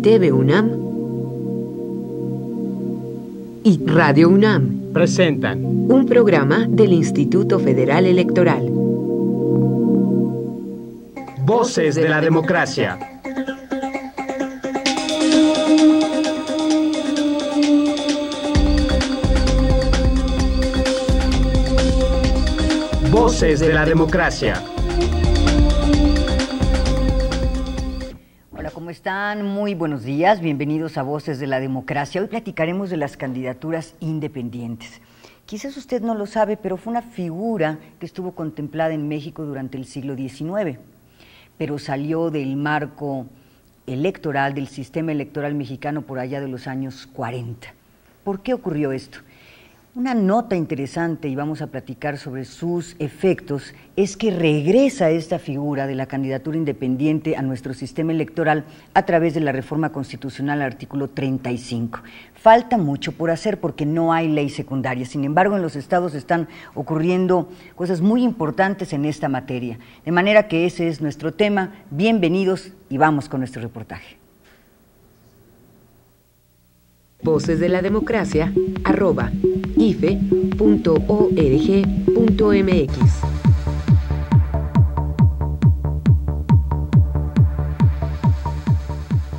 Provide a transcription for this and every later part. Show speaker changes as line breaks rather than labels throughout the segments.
TV UNAM y Radio UNAM
presentan
un programa del Instituto Federal Electoral.
Voces de la Democracia. Voces de la Democracia.
Hola, ¿cómo están? Muy buenos días, bienvenidos a Voces de la Democracia. Hoy platicaremos de las candidaturas independientes. Quizás usted no lo sabe, pero fue una figura que estuvo contemplada en México durante el siglo XIX, pero salió del marco electoral, del sistema electoral mexicano por allá de los años 40. ¿Por qué ocurrió esto? Una nota interesante, y vamos a platicar sobre sus efectos, es que regresa esta figura de la candidatura independiente a nuestro sistema electoral a través de la reforma constitucional al artículo 35. Falta mucho por hacer porque no hay ley secundaria, sin embargo en los estados están ocurriendo cosas muy importantes en esta materia, de manera que ese es nuestro tema. Bienvenidos y vamos con nuestro reportaje.
Voces de la Democracia, @ife.org.mx.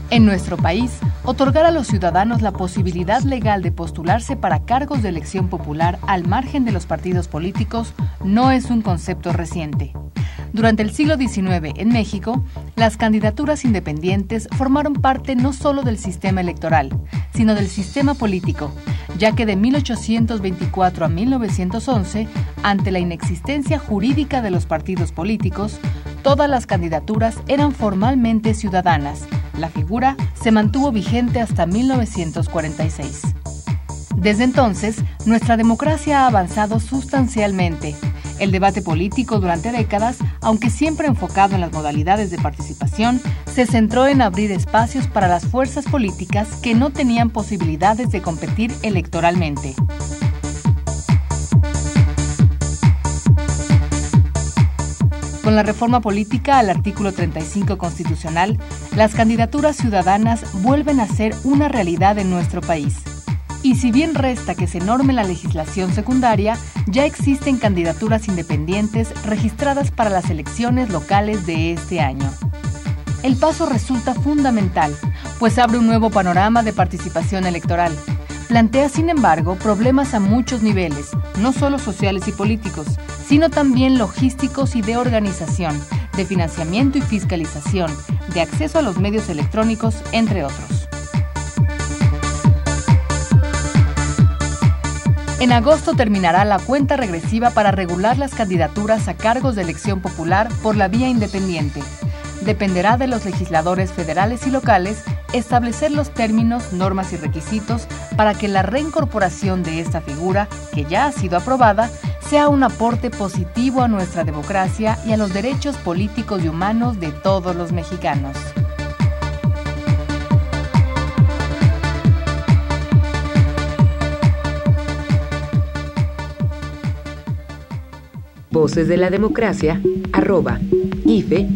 En nuestro país, otorgar a los ciudadanos la posibilidad legal de postularse para cargos de elección popular al margen de los partidos políticos no es un concepto reciente. Durante el siglo XIX en México, las candidaturas independientes formaron parte no solo del sistema electoral, sino del sistema político, ya que de 1824 a 1911, ante la inexistencia jurídica de los partidos políticos, todas las candidaturas eran formalmente ciudadanas. La figura se mantuvo vigente hasta 1946. Desde entonces, nuestra democracia ha avanzado sustancialmente. El debate político durante décadas, aunque siempre enfocado en las modalidades de participación, se centró en abrir espacios para las fuerzas políticas que no tenían posibilidades de competir electoralmente. Con la reforma política al artículo 35 constitucional, las candidaturas ciudadanas vuelven a ser una realidad en nuestro país. Y si bien resta que se norme la legislación secundaria, ya existen candidaturas independientes registradas para las elecciones locales de este año. El paso resulta fundamental, pues abre un nuevo panorama de participación electoral. Plantea, sin embargo, problemas a muchos niveles, no solo sociales y políticos, sino también logísticos y de organización, de financiamiento y fiscalización, de acceso a los medios electrónicos, entre otros. En agosto terminará la cuenta regresiva para regular las candidaturas a cargos de elección popular por la vía independiente. Dependerá de los legisladores federales y locales establecer los términos, normas y requisitos para que la reincorporación de esta figura, que ya ha sido aprobada, sea un aporte positivo a nuestra democracia y a los derechos políticos y humanos de todos los mexicanos.
Voces de la Democracia, @ife.org.mx.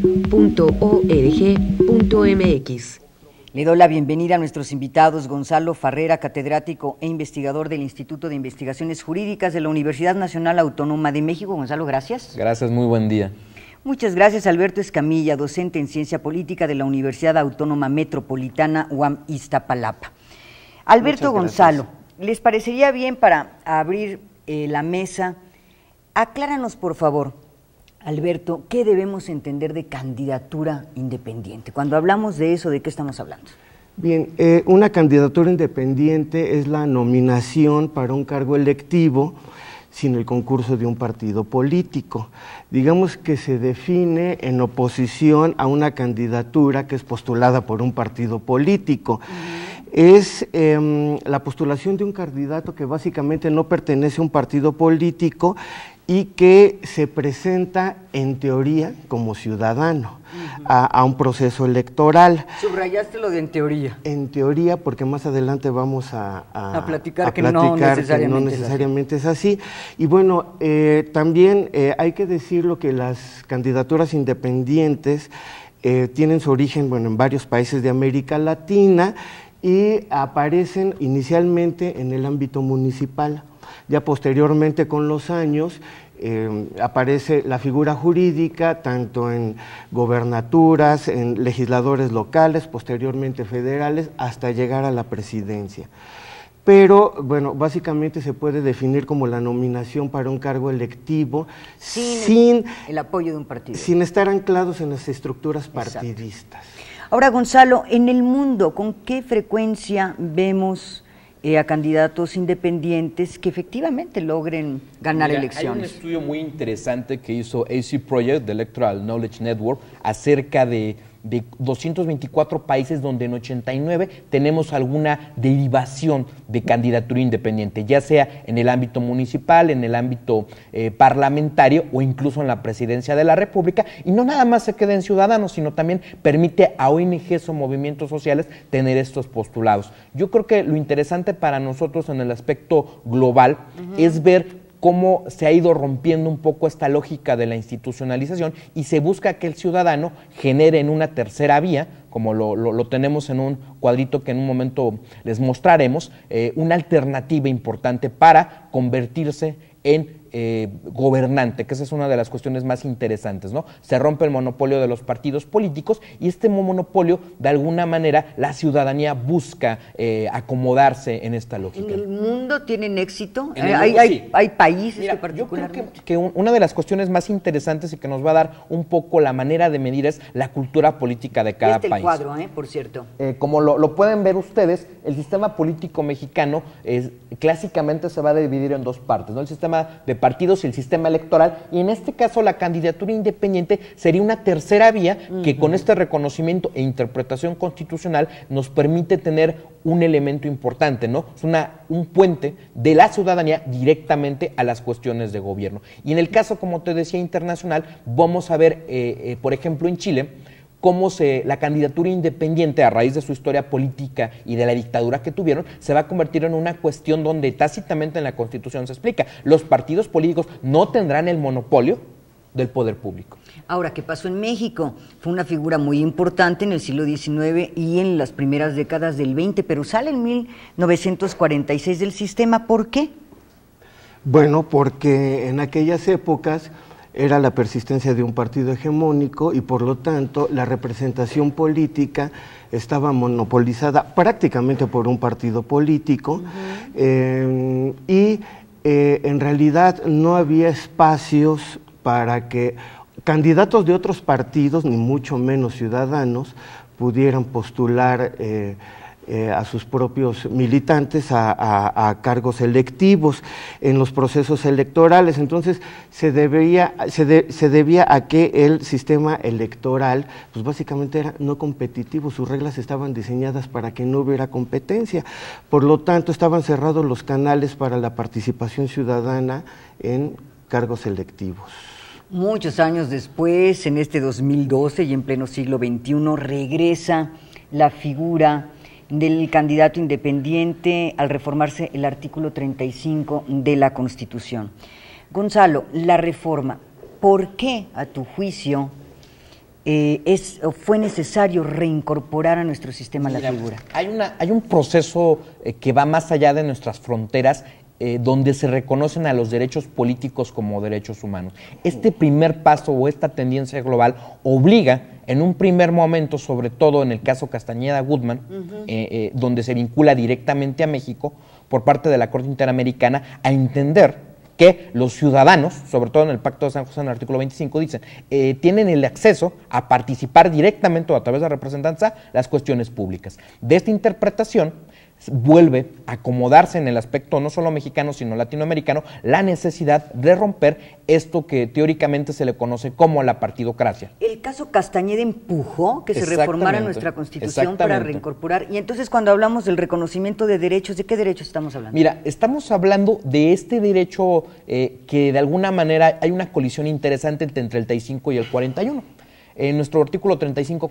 Le doy la bienvenida a nuestros invitados, Gonzalo Farrera, catedrático e investigador del Instituto de Investigaciones Jurídicas de la Universidad Nacional Autónoma de México. Gonzalo, gracias.
Gracias, muy buen día.
Muchas gracias, Alberto Escamilla, docente en Ciencia Política de la Universidad Autónoma Metropolitana UAM Iztapalapa. Alberto, Gonzalo, ¿les parecería bien para abrir la mesa? Acláranos, por favor, Alberto, ¿qué debemos entender de candidatura independiente? Cuando hablamos de eso, ¿de qué estamos hablando?
Bien, una candidatura independiente es la nominación para un cargo electivo sin el concurso de un partido político. Digamos que se define en oposición a una candidatura que es postulada por un partido político. Es la postulación de un candidato que básicamente no pertenece a un partido político y que se presenta en teoría como ciudadano a un proceso electoral.
Subrayaste lo de en teoría.
En teoría, porque más adelante vamos a
platicar que no necesariamente
es así. Y bueno, también hay que decirlo que las candidaturas independientes tienen su origen, bueno, en varios países de América Latina y aparecen inicialmente en el ámbito municipal. Ya posteriormente, con los años, aparece la figura jurídica tanto en gobernaturas, en legisladores locales, posteriormente federales, hasta llegar a la presidencia. Pero, bueno, básicamente se puede definir como la nominación para un cargo electivo sin
el apoyo de un partido.
Sin estar anclados en las estructuras partidistas.
Exacto. Ahora, Gonzalo, en el mundo, ¿con qué frecuencia vemos a candidatos independientes que efectivamente logren ganar elecciones?
Hay un estudio muy interesante que hizo AC Project, de Electoral Knowledge Network, acerca de 224 países donde en 89 tenemos alguna derivación de candidatura independiente, ya sea en el ámbito municipal, en el ámbito parlamentario o incluso en la presidencia de la República, y no nada más se queda en ciudadanos, sino también permite a ONGs o movimientos sociales tener estos postulados. Yo creo que lo interesante para nosotros en el aspecto global es ver cómo se ha ido rompiendo un poco esta lógica de la institucionalización y se busca que el ciudadano genere en una tercera vía, como lo tenemos en un cuadrito que en un momento les mostraremos, una alternativa importante para convertirse en gobernante, que esa es una de las cuestiones más interesantes, ¿no? Se rompe el monopolio de los partidos políticos y este monopolio, de alguna manera, la ciudadanía busca acomodarse en esta lógica.
¿En el mundo tienen éxito?
En el mundo, sí.
¿Hay países
Mira,
que particularmente?
yo creo que una de las cuestiones más interesantes y que nos va a dar un poco la manera de medir es la cultura política de cada país.
El cuadro, por cierto.
Como lo pueden ver ustedes, el sistema político mexicano clásicamente se va a dividir en dos partes, ¿no? El sistema de partidos y el sistema electoral, y en este caso la candidatura independiente sería una tercera vía que con este reconocimiento e interpretación constitucional nos permite tener un elemento importante, ¿no? Es un puente de la ciudadanía directamente a las cuestiones de gobierno. Y en el caso, como te decía, internacional, vamos a ver, por ejemplo, en Chile, cómo la candidatura independiente, a raíz de su historia política y de la dictadura que tuvieron, se va a convertir en una cuestión donde tácitamente en la Constitución se explica, los partidos políticos no tendrán el monopolio del poder público.
Ahora, ¿qué pasó en México? Fue una figura muy importante en el siglo XIX y en las primeras décadas del XX, pero sale en 1946 del sistema. ¿Por qué?
Bueno, porque en aquellas épocas era la persistencia de un partido hegemónico y por lo tanto la representación política estaba monopolizada prácticamente por un partido político y en realidad no había espacios para que candidatos de otros partidos, ni mucho menos ciudadanos, pudieran postular a sus propios militantes a cargos electivos en los procesos electorales. Entonces se debía a que el sistema electoral pues básicamente era no competitivo, sus reglas estaban diseñadas para que no hubiera competencia, por lo tanto estaban cerrados los canales para la participación ciudadana en cargos electivos.
Muchos años después, en este 2012 y en pleno siglo XXI, regresa la figura del candidato independiente al reformarse el artículo 35 de la Constitución. Gonzalo, la reforma, ¿por qué, a tu juicio, fue necesario reincorporar a nuestro sistema la figura?
Hay un proceso que va más allá de nuestras fronteras, donde se reconocen a los derechos políticos como derechos humanos. Este primer paso o esta tendencia global obliga en un primer momento, sobre todo en el caso Castañeda Guzmán, donde se vincula directamente a México por parte de la Corte Interamericana, a entender que los ciudadanos, sobre todo en el Pacto de San José, en el artículo 25, dicen, tienen el acceso a participar directamente o a través de representanza las cuestiones públicas. De esta interpretación vuelve a acomodarse en el aspecto no solo mexicano, sino latinoamericano, la necesidad de romper esto que teóricamente se le conoce como la partidocracia.
El caso Castañeda empujó que se reformara nuestra Constitución para reincorporar, y entonces cuando hablamos del reconocimiento de derechos, ¿de qué derechos estamos hablando?
Mira, estamos hablando de este derecho que de alguna manera hay una colisión interesante entre el 35 y el 41. En nuestro artículo 35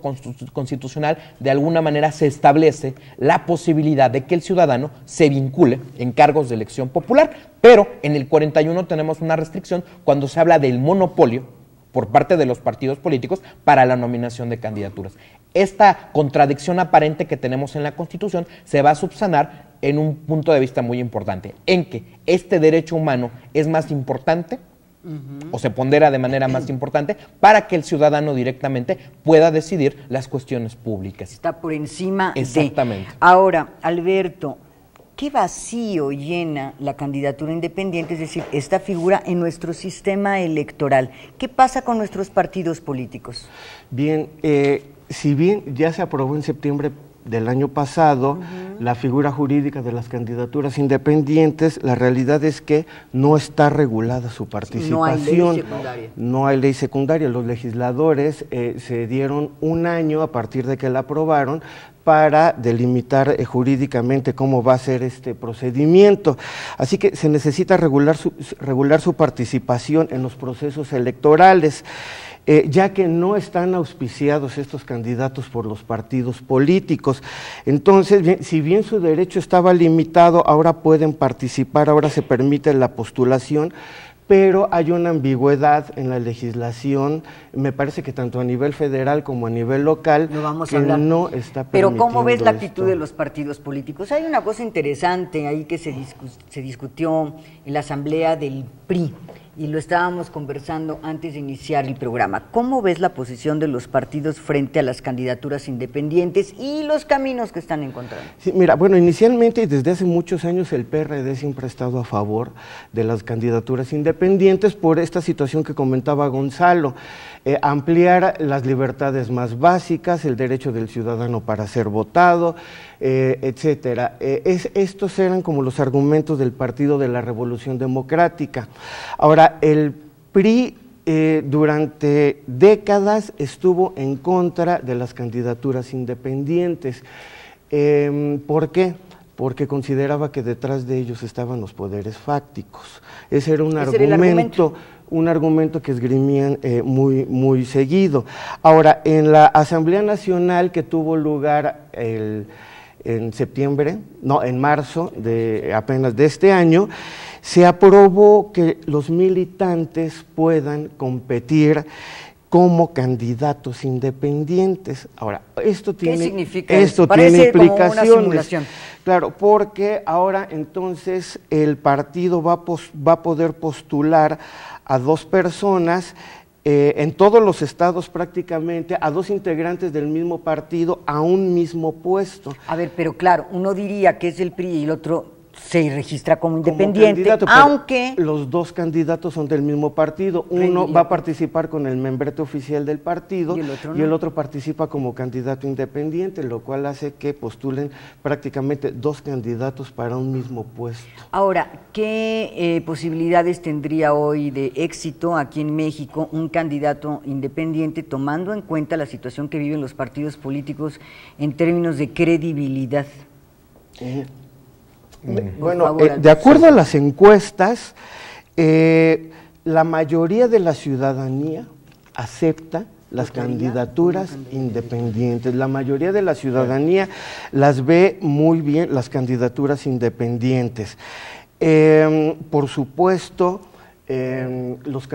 constitucional, de alguna manera se establece la posibilidad de que el ciudadano se vincule en cargos de elección popular, pero en el 41 tenemos una restricción cuando se habla del monopolio por parte de los partidos políticos para la nominación de candidaturas. Esta contradicción aparente que tenemos en la Constitución se va a subsanar en un punto de vista muy importante, en que este derecho humano es más importante o se pondera de manera más importante para que el ciudadano directamente pueda decidir las cuestiones públicas.
Está por encima
Exactamente.
Ahora, Alberto, ¿qué vacío llena la candidatura independiente, es decir, esta figura en nuestro sistema electoral? ¿Qué pasa con nuestros partidos políticos?
Bien, si bien ya se aprobó en septiembre del año pasado la figura jurídica de las candidaturas independientes, la realidad es que no está regulada su participación.
No hay ley secundaria.
No hay ley secundaria. Los legisladores se dieron un año a partir de que la aprobaron para delimitar jurídicamente cómo va a ser este procedimiento. Así que se necesita regular su participación en los procesos electorales. Ya que no están auspiciados estos candidatos por los partidos políticos. Entonces, bien, si bien su derecho estaba limitado, ahora pueden participar, ahora se permite la postulación, pero hay una ambigüedad en la legislación, me parece que tanto a nivel federal como a nivel local, que no está permitiendo.
Pero ¿cómo ves la actitud
esto
de los partidos políticos? Hay una cosa interesante ahí que se discutió en la asamblea del PRI, y lo estábamos conversando antes de iniciar el programa. ¿Cómo ves la posición de los partidos frente a las candidaturas independientes y los caminos que están encontrando?
Sí, mira, bueno, inicialmente y desde hace muchos años el PRD siempre ha estado a favor de las candidaturas independientes por esta situación que comentaba Gonzalo, ampliar las libertades más básicas, el derecho del ciudadano para ser votado, etcétera. Estos eran como los argumentos del Partido de la Revolución Democrática. Ahora, el PRI durante décadas estuvo en contra de las candidaturas independientes. ¿Por qué? Porque consideraba que detrás de ellos estaban los poderes fácticos. Ese era un argumento que esgrimían muy seguido. Ahora, en la Asamblea Nacional que tuvo lugar en marzo apenas de este año, se aprobó que los militantes puedan competir como candidatos independientes. Ahora, esto tiene,
¿qué significa
esto
Parece
tiene implicaciones.
como una simulación.
Claro, porque ahora entonces el partido va a poder postular a 2 personas en todos los estados prácticamente, a 2 integrantes del mismo partido a un mismo puesto.
A ver, pero claro, uno diría que es el PRI y el otro se registra como independiente,
aunque los 2 candidatos son del mismo partido. Uno va a participar con el membrete oficial del partido y el otro participa como candidato independiente, lo cual hace que postulen prácticamente 2 candidatos para un mismo puesto.
Ahora, ¿qué posibilidades tendría hoy de éxito aquí en México un candidato independiente, tomando en cuenta la situación que viven los partidos políticos en términos de credibilidad?
Bueno, de acuerdo a las encuestas, la mayoría de la ciudadanía acepta las candidaturas independientes. La mayoría de la ciudadanía las ve muy bien, las candidaturas independientes. Por supuesto, los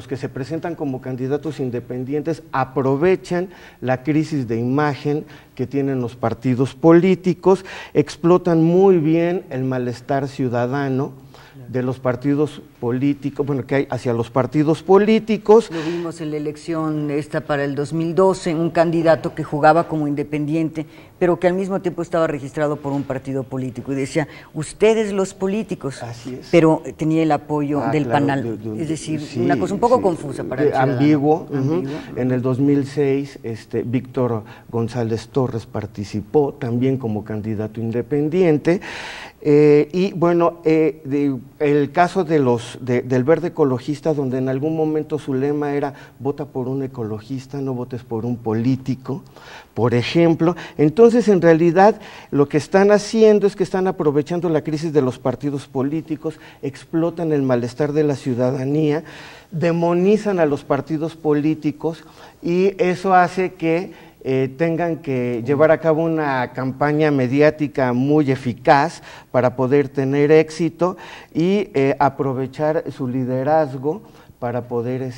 que se presentan como candidatos independientes aprovechan la crisis de imagen que tienen los partidos políticos, explotan muy bien el malestar ciudadano de los partidos políticos, bueno, que hay hacia los partidos políticos.
Lo vimos en la elección esta para el 2012, un candidato que jugaba como independiente, pero que al mismo tiempo estaba registrado por un partido político y decía, ustedes los políticos,
así es,
pero tenía el apoyo del PANAL, es decir, sí, una cosa un poco confusa para el ciudadano.
Ambiguo. En el 2006, Víctor González Torres participó también como candidato independiente, y bueno, el caso del Verde Ecologista, donde en algún momento su lema era vota por un ecologista, no votes por un político, por ejemplo. Entonces, en realidad, lo que están haciendo es que están aprovechando la crisis de los partidos políticos, explotan el malestar de la ciudadanía, demonizan a los partidos políticos y eso hace que tengan que llevar a cabo una campaña mediática muy eficaz para poder tener éxito y aprovechar su liderazgo para poder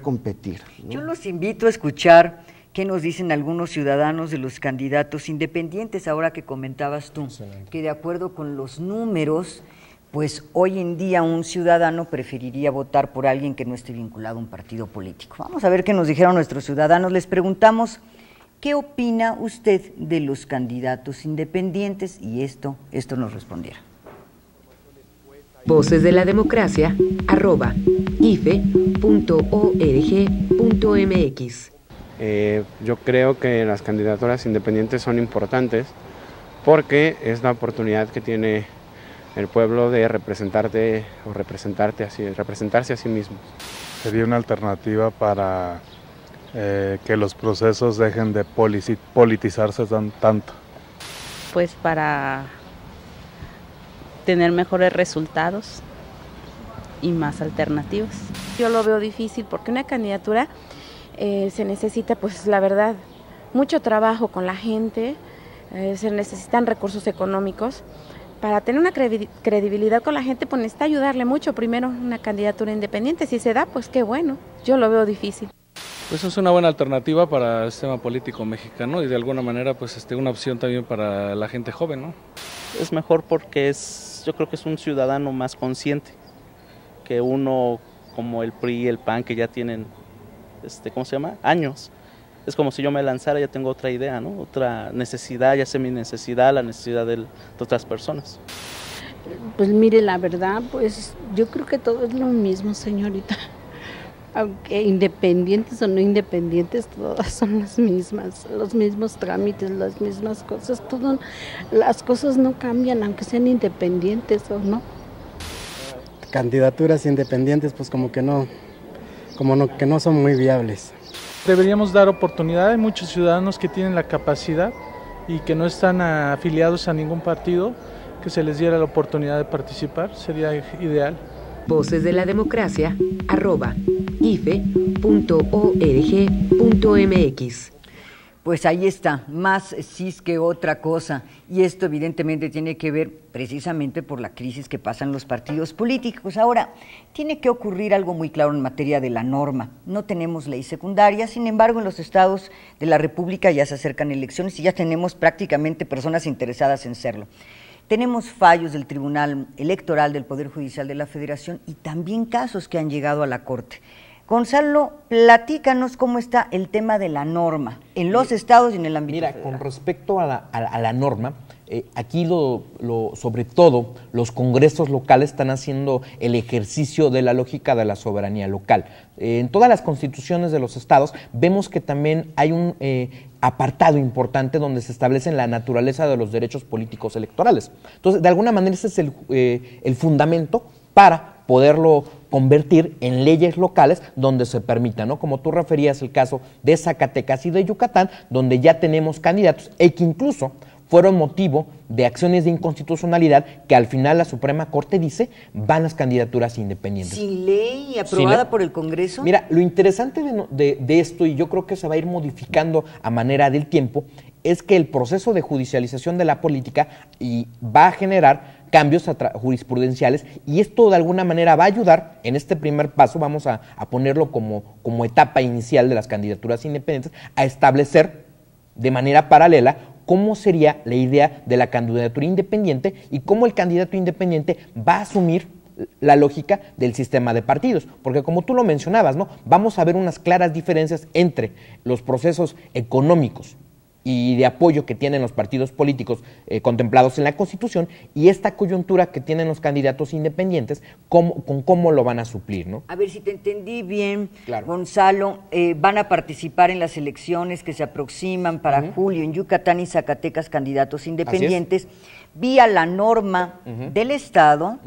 competir, ¿no?
Yo los invito a escuchar qué nos dicen algunos ciudadanos de los candidatos independientes, ahora que comentabas tú, que de acuerdo con los números, pues hoy en día un ciudadano preferiría votar por alguien que no esté vinculado a un partido político. Vamos a ver qué nos dijeron nuestros ciudadanos. Les preguntamos, ¿qué opina usted de los candidatos independientes? Y esto nos respondieron.
Voces de la Democracia, @ife.org.mx.
Yo creo que las candidaturas independientes son importantes porque es la oportunidad que tiene el pueblo de representarse a sí mismo.
Sería una alternativa para que los procesos dejen de politizarse tanto.
Pues para tener mejores resultados y más alternativas.
Yo lo veo difícil porque una candidatura se necesita, pues la verdad, mucho trabajo con la gente, se necesitan recursos económicos. Para tener una credibilidad con la gente, pues necesita ayudarle mucho. Primero, una candidatura independiente, si se da, pues qué bueno. Yo lo veo difícil.
Pues es una buena alternativa para el sistema político mexicano y de alguna manera pues una opción también para la gente joven, ¿no?
Es mejor porque yo creo que es un ciudadano más consciente que uno como el PRI y el PAN que ya tienen, años. Es como si yo me lanzara, ya tengo otra idea, ¿no? Otra necesidad, ya sé mi necesidad, la necesidad de otras personas.
Pues mire, la verdad, pues yo creo que todo es lo mismo, señorita. Aunque independientes o no independientes, todas son las mismas, los mismos trámites, las mismas cosas, las cosas no cambian, aunque sean independientes o no.
Candidaturas independientes, pues como que no son muy viables.
Deberíamos dar oportunidad, hay muchos ciudadanos que tienen la capacidad y que no están afiliados a ningún partido, que se les diera la oportunidad de participar, sería ideal.
Voces de la Democracia, @ife.org.mx.
Pues ahí está, más cis que otra cosa, y esto evidentemente tiene que ver precisamente por la crisis que pasan los partidos políticos. Ahora, tiene que ocurrir algo muy claro en materia de la norma. No tenemos ley secundaria, sin embargo, en los estados de la República ya se acercan elecciones y ya tenemos prácticamente personas interesadas en serlo. Tenemos fallos del Tribunal Electoral del Poder Judicial de la Federación y también casos que han llegado a la Corte. Gonzalo, platícanos cómo está el tema de la norma en los estados y en el ámbito federal.
Con respecto a la norma, aquí sobre todo los congresos locales están haciendo el ejercicio de la lógica de la soberanía local. En todas las constituciones de los estados vemos que también hay un apartado importante donde se establece la naturaleza de los derechos políticos electorales. Entonces, de alguna manera ese es el fundamento para poderlo convertir en leyes locales donde se permita, ¿no? Como tú referías el caso de Zacatecas y de Yucatán, donde ya tenemos candidatos que incluso fueron motivo de acciones de inconstitucionalidad que al final la Suprema Corte dice van las candidaturas independientes.
¿Sin ley aprobada por el Congreso?
Mira, lo interesante de esto, y yo creo que se va a ir modificando a manera del tiempo, es que el proceso de judicialización de la política va a generar cambios jurisprudenciales y esto de alguna manera va a ayudar en este primer paso, vamos a ponerlo como etapa inicial de las candidaturas independientes, a establecer de manera paralela cómo sería la idea de la candidatura independiente y cómo el candidato independiente va a asumir la lógica del sistema de partidos, porque como tú lo mencionabas, ¿no? Vamos a ver unas claras diferencias entre los procesos económicos y de apoyo que tienen los partidos políticos contemplados en la Constitución y esta coyuntura que tienen los candidatos independientes, con cómo lo van a suplir, ¿no?
A ver si te entendí bien,
claro.
Gonzalo, van a participar en las elecciones que se aproximan para julio en Yucatán y Zacatecas candidatos independientes vía la norma del Estado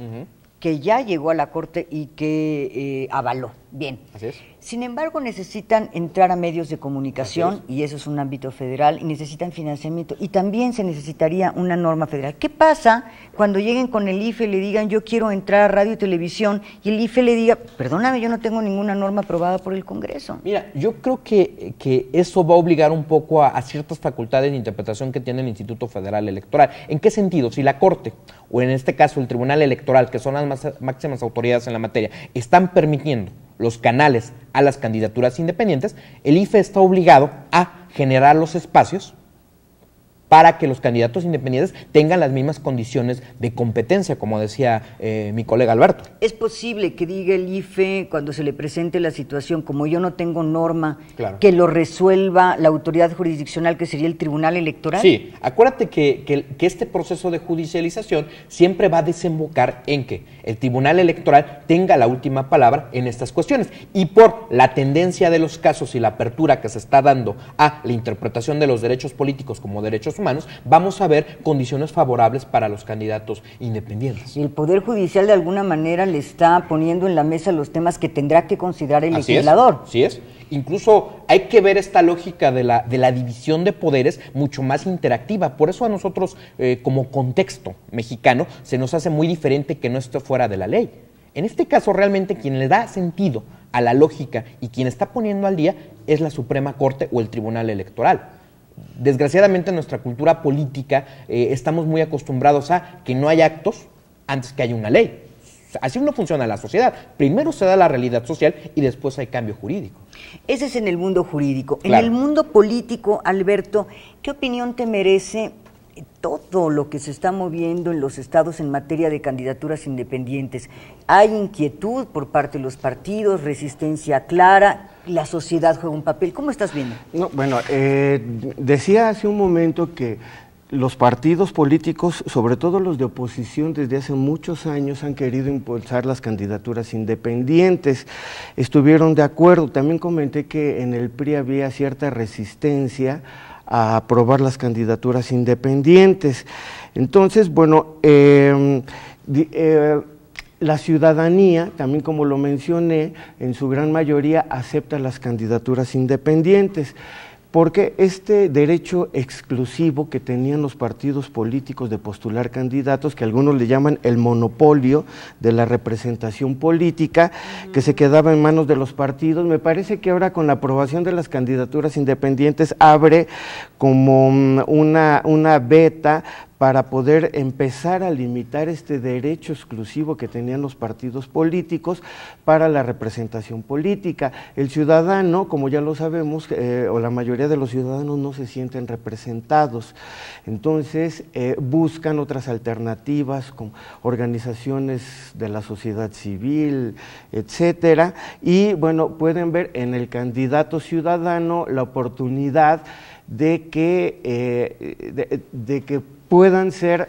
que ya llegó a la Corte y que avaló. Bien.
Así es.
Sin embargo, necesitan entrar a medios de comunicación, y eso es un ámbito federal, y necesitan financiamiento, y también se necesitaría una norma federal. ¿Qué pasa cuando lleguen con el IFE y le digan yo quiero entrar a radio y televisión, y el IFE le diga, perdóname, yo no tengo ninguna norma aprobada por el Congreso?
Mira, yo creo que eso va a obligar un poco a ciertas facultades de interpretación que tiene el Instituto Federal Electoral. ¿En qué sentido? Si la Corte, o en este caso el Tribunal Electoral, que son las máximas autoridades en la materia, están permitiendo los canales a las candidaturas independientes, el IFE está obligado a generar los espacios para que los candidatos independientes tengan las mismas condiciones de competencia, como decía mi colega Alberto.
¿Es posible que diga el IFE, cuando se le presente la situación, como yo no tengo norma,
Claro.
que lo resuelva la autoridad jurisdiccional, que sería el Tribunal Electoral?
Sí, acuérdate que este proceso de judicialización siempre va a desembocar en que el Tribunal Electoral tenga la última palabra en estas cuestiones. Y por la tendencia de los casos y la apertura que se está dando a la interpretación de los derechos políticos como derechos humanos, vamos a ver condiciones favorables para los candidatos independientes.
Y el Poder Judicial de alguna manera le está poniendo en la mesa los temas que tendrá que considerar el legislador.
Así es. Incluso hay que ver esta lógica de la división de poderes mucho más interactiva. Por eso a nosotros, como contexto mexicano, se nos hace muy diferente que no esté fuera de la ley. En este caso, realmente quien le da sentido a la lógica y quien está poniendo al día es la Suprema Corte o el Tribunal Electoral. Desgraciadamente en nuestra cultura política estamos muy acostumbrados a que no hay actos antes que haya una ley. Así no funciona la sociedad. Primero se da la realidad social y después hay cambio jurídico.
Ese es en el mundo jurídico.
Claro.
En el mundo político, Alberto, ¿qué opinión te merece todo lo que se está moviendo en los estados en materia de candidaturas independientes? ¿Hay inquietud por parte de los partidos, resistencia clara? ¿La sociedad juega un papel? ¿Cómo estás viendo?
No, bueno, decía hace un momento que los partidos políticos, sobre todo los de oposición, desde hace muchos años han querido impulsar las candidaturas independientes. Estuvieron de acuerdo. También comenté que en el PRI había cierta resistencia a aprobar las candidaturas independientes. Entonces, bueno, la ciudadanía, también como lo mencioné, en su gran mayoría acepta las candidaturas independientes, porque este derecho exclusivo que tenían los partidos políticos de postular candidatos, que algunos le llaman el monopolio de la representación política, que se quedaba en manos de los partidos, me parece que ahora con la aprobación de las candidaturas independientes abre como una veta para poder empezar a limitar este derecho exclusivo que tenían los partidos políticos para la representación política. El ciudadano, como ya lo sabemos, o la mayoría de los ciudadanos no se sienten representados, entonces buscan otras alternativas como organizaciones de la sociedad civil, etcétera, y bueno, pueden ver en el candidato ciudadano la oportunidad de que puedan ser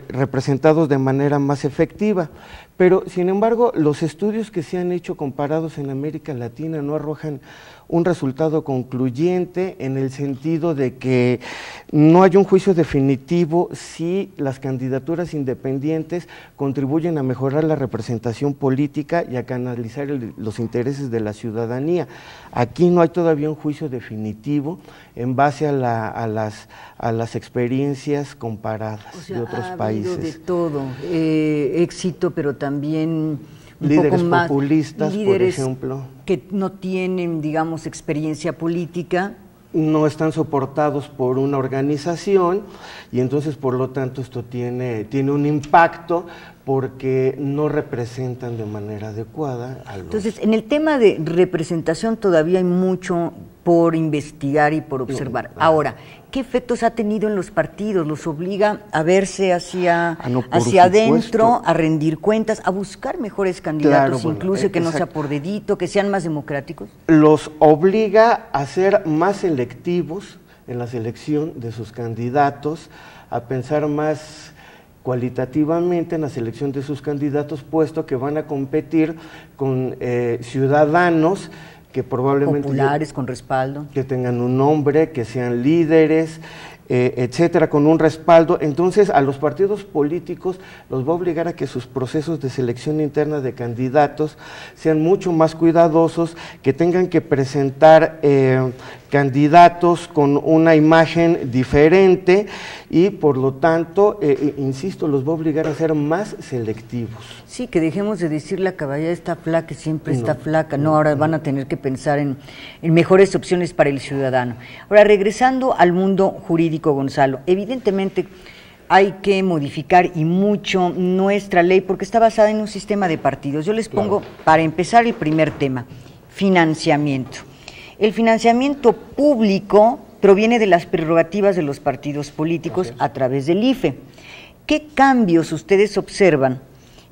representados de manera más efectiva. Pero, sin embargo, los estudios que se han hecho comparados en América Latina no arrojan un resultado concluyente, en el sentido de que no hay un juicio definitivo si las candidaturas independientes contribuyen a mejorar la representación política y a canalizar los intereses de la ciudadanía. Aquí no hay todavía un juicio definitivo en base a las experiencias comparadas de otros países.
Ha habido de todo, éxito, pero también un
líderes
poco más,
populistas,
líderes
por ejemplo,
que no tienen, digamos, experiencia política.
No están soportados por una organización y entonces, por lo tanto, esto tiene un impacto porque no representan de manera adecuada a los...
Entonces, en el tema de representación todavía hay mucho por investigar y por observar. Ahora, ¿qué efectos ha tenido en los partidos? ¿Los obliga a verse hacia adentro, a rendir cuentas, a buscar mejores candidatos, incluso que no sea por dedito, que sean más democráticos?
Los obliga a ser más selectivos en la selección de sus candidatos, a pensar más cualitativamente en la selección de sus candidatos, puesto que van a competir con ciudadanos que probablemente...
populares, con respaldo.
Que tengan un nombre, que sean líderes, etcétera, con un respaldo. Entonces a los partidos políticos los va a obligar a que sus procesos de selección interna de candidatos sean mucho más cuidadosos, que tengan que presentar candidatos con una imagen diferente y por lo tanto, insisto, los va a obligar a ser más selectivos.
Sí, que dejemos de decir la caballada está flaca, siempre está flaca, no, ahora van a tener que pensar en mejores opciones para el ciudadano. Ahora, regresando al mundo jurídico, Gonzalo, evidentemente hay que modificar y mucho nuestra ley porque está basada en un sistema de partidos. Yo les pongo, para empezar, el primer tema, financiamiento. El financiamiento público proviene de las prerrogativas de los partidos políticos a través del IFE. ¿Qué cambios ustedes observan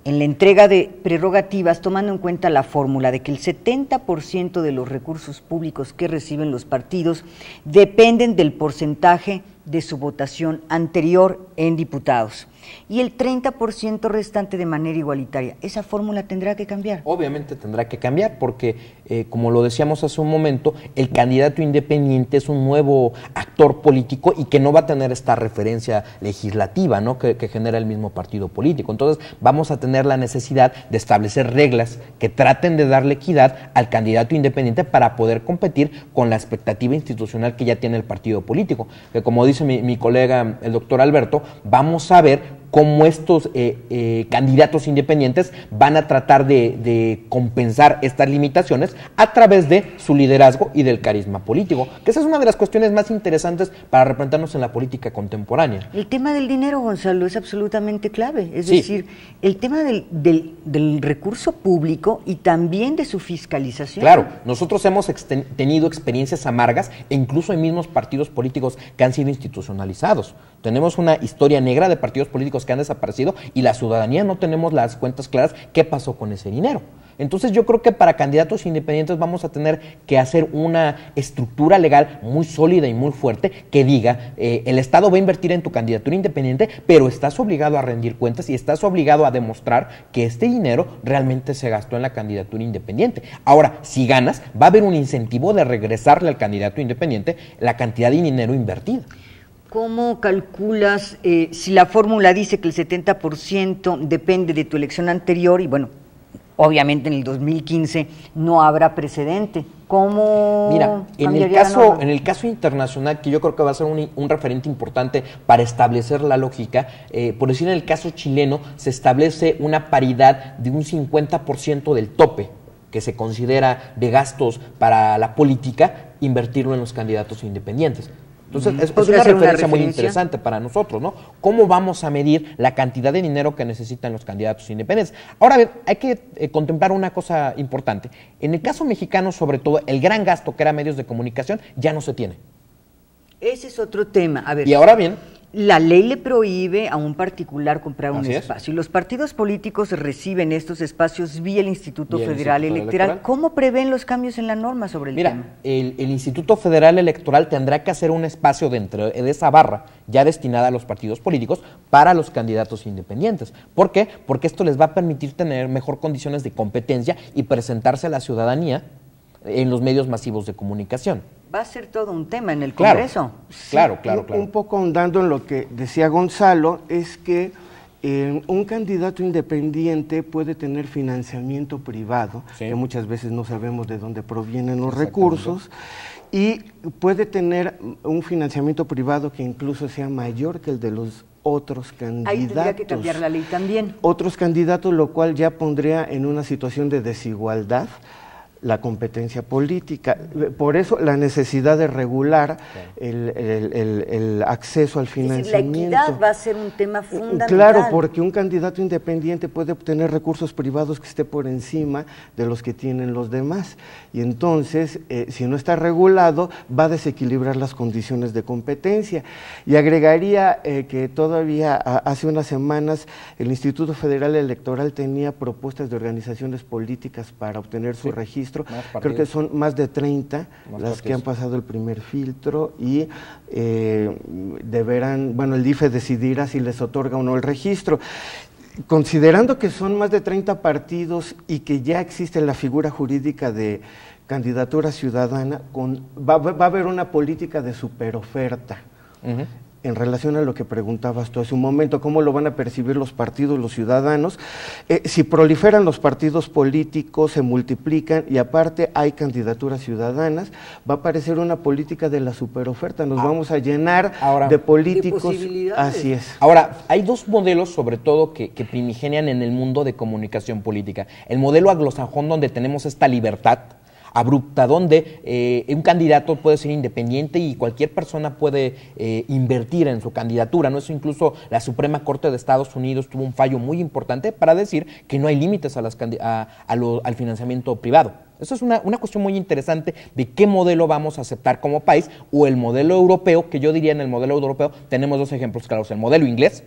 en la entrega de prerrogativas, tomando en cuenta la fórmula de que el 70% de los recursos públicos que reciben los partidos dependen del porcentaje de su votación anterior en diputados y el 30% restante de manera igualitaria? ¿Esa fórmula tendrá que cambiar?
Obviamente tendrá que cambiar porque, como lo decíamos hace un momento, el candidato independiente es un nuevo actor político y que no va a tener esta referencia legislativa, ¿no?, que genera el mismo partido político. Entonces vamos a tener la necesidad de establecer reglas que traten de darle equidad al candidato independiente para poder competir con la expectativa institucional que ya tiene el partido político, que, como dice mi colega el doctor Alberto, vamos a ver cómo estos candidatos independientes van a tratar de compensar estas limitaciones a través de su liderazgo y del carisma político, que esa es una de las cuestiones más interesantes para representarnos en la política contemporánea.
El tema del dinero, Gonzalo, es absolutamente clave, es decir, el tema del recurso público y también de su fiscalización.
Claro, nosotros hemos tenido experiencias amargas e incluso hay mismos partidos políticos que han sido institucionalizados. Tenemos una historia negra de partidos políticos que han desaparecido y la ciudadanía no tenemos las cuentas claras qué pasó con ese dinero. Entonces yo creo que para candidatos independientes vamos a tener que hacer una estructura legal muy sólida y muy fuerte que diga, el Estado va a invertir en tu candidatura independiente, pero estás obligado a rendir cuentas y estás obligado a demostrar que este dinero realmente se gastó en la candidatura independiente. Ahora, si ganas, va a haber un incentivo de regresarle al candidato independiente la cantidad de dinero invertida.
¿Cómo calculas si la fórmula dice que el 70% depende de tu elección anterior y bueno, obviamente en el 2015 no habrá precedente? ¿Cómo?
Mira, en el caso internacional, que yo creo que va a ser un referente importante para establecer la lógica, por decir en el caso chileno, se establece una paridad de un 50% del tope que se considera de gastos para la política, invertirlo en los candidatos independientes. Entonces, es una referencia muy interesante para nosotros, ¿no? ¿Cómo vamos a medir la cantidad de dinero que necesitan los candidatos independientes? Ahora bien, hay que contemplar una cosa importante. En el caso mexicano, sobre todo, el gran gasto que era medios de comunicación ya no se tiene.
Ese es otro tema. A ver,
y ahora bien,
la ley le prohíbe a un particular comprar un espacio y los partidos políticos reciben estos espacios vía el Instituto Federal Electoral. ¿Cómo prevén los cambios en la norma sobre el tema?
El Instituto Federal Electoral tendrá que hacer un espacio dentro de esa barra ya destinada a los partidos políticos para los candidatos independientes. ¿Por qué? Porque esto les va a permitir tener mejor condiciones de competencia y presentarse a la ciudadanía en los medios masivos de comunicación.
Va a ser todo un tema en el Congreso.
Claro. Un poco ahondando en lo que decía Gonzalo, es que un candidato independiente puede tener financiamiento privado, que muchas veces no sabemos de dónde provienen los recursos, y puede tener un financiamiento privado que incluso sea mayor que el de los otros candidatos.
Ahí tendría que cambiar la ley también.
Otros candidatos, lo cual ya pondría en una situación de desigualdad la competencia política. Por eso la necesidad de regular el acceso al financiamiento.
La equidad va a ser un tema fundamental.
Claro, porque un candidato independiente puede obtener recursos privados que esté por encima de los que tienen los demás. Y entonces, si no está regulado, va a desequilibrar las condiciones de competencia. Y agregaría que todavía hace unas semanas el Instituto Federal Electoral tenía propuestas de organizaciones políticas para obtener su registro. Creo que son más de 30 las que han pasado el primer filtro y deberán, bueno, el IFE decidirá si les otorga o no el registro. Considerando que son más de 30 partidos y que ya existe la figura jurídica de candidatura ciudadana, va a haber una política de superoferta. en relación a lo que preguntabas tú hace un momento, cómo lo van a percibir los partidos, los ciudadanos. Si proliferan los partidos políticos, se multiplican y aparte hay candidaturas ciudadanas, va a aparecer una política de la superoferta, nos vamos a llenar de políticos.
De posibilidades.
Así es.
Ahora, hay dos modelos sobre todo que primigenian en el mundo de comunicación política. El modelo anglosajón, donde tenemos esta libertad abrupta, donde un candidato puede ser independiente y cualquier persona puede invertir en su candidatura, ¿no? Eso incluso la Suprema Corte de Estados Unidos tuvo un fallo muy importante para decir que no hay límites al financiamiento privado. Eso es una cuestión muy interesante de qué modelo vamos a aceptar como país, o el modelo europeo, que yo diría en el modelo europeo tenemos dos ejemplos claros: el modelo inglés,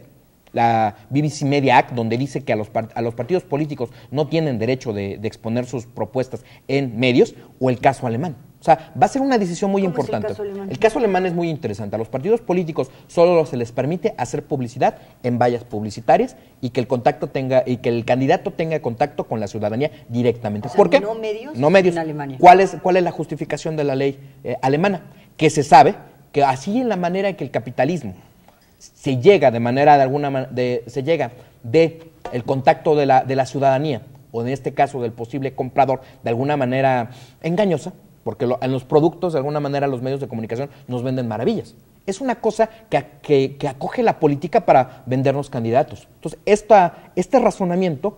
la BBC Media Act, donde dice que a los partidos políticos no tienen derecho de exponer sus propuestas en medios, o el caso alemán. O sea, va a ser una decisión muy importante. El caso alemán es muy interesante. A los partidos políticos solo se les permite hacer publicidad en vallas publicitarias y que el candidato tenga contacto con la ciudadanía directamente.
O sea,
¿por qué?
No medios.
No medios.
En Alemania.
¿Cuál es la justificación de la ley alemana? Que se sabe que así en la manera en que el capitalismo se llega de el contacto de la ciudadanía, o en este caso del posible comprador, de alguna manera engañosa, porque en los productos, de alguna manera, los medios de comunicación nos venden maravillas. Es una cosa que acoge la política para vendernos candidatos. Entonces, este razonamiento,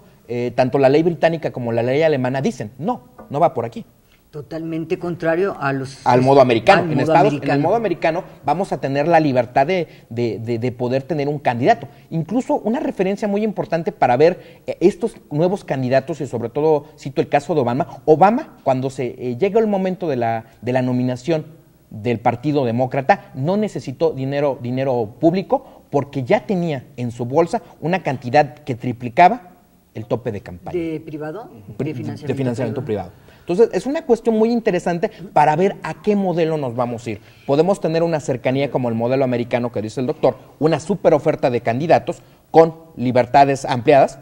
tanto la ley británica como la ley alemana dicen, no va por aquí.
Totalmente contrario
al modo americano. En el modo americano vamos a tener la libertad de poder tener un candidato. Incluso una referencia muy importante para ver estos nuevos candidatos, y sobre todo cito el caso de Obama. Obama, cuando llega el momento de la nominación del Partido Demócrata, no necesitó dinero público, porque ya tenía en su bolsa una cantidad que triplicaba el tope de campaña.
¿De privado?
De financiamiento privado. Entonces, es una cuestión muy interesante para ver a qué modelo nos vamos a ir. Podemos tener una cercanía como el modelo americano que dice el doctor, una super oferta de candidatos con libertades ampliadas,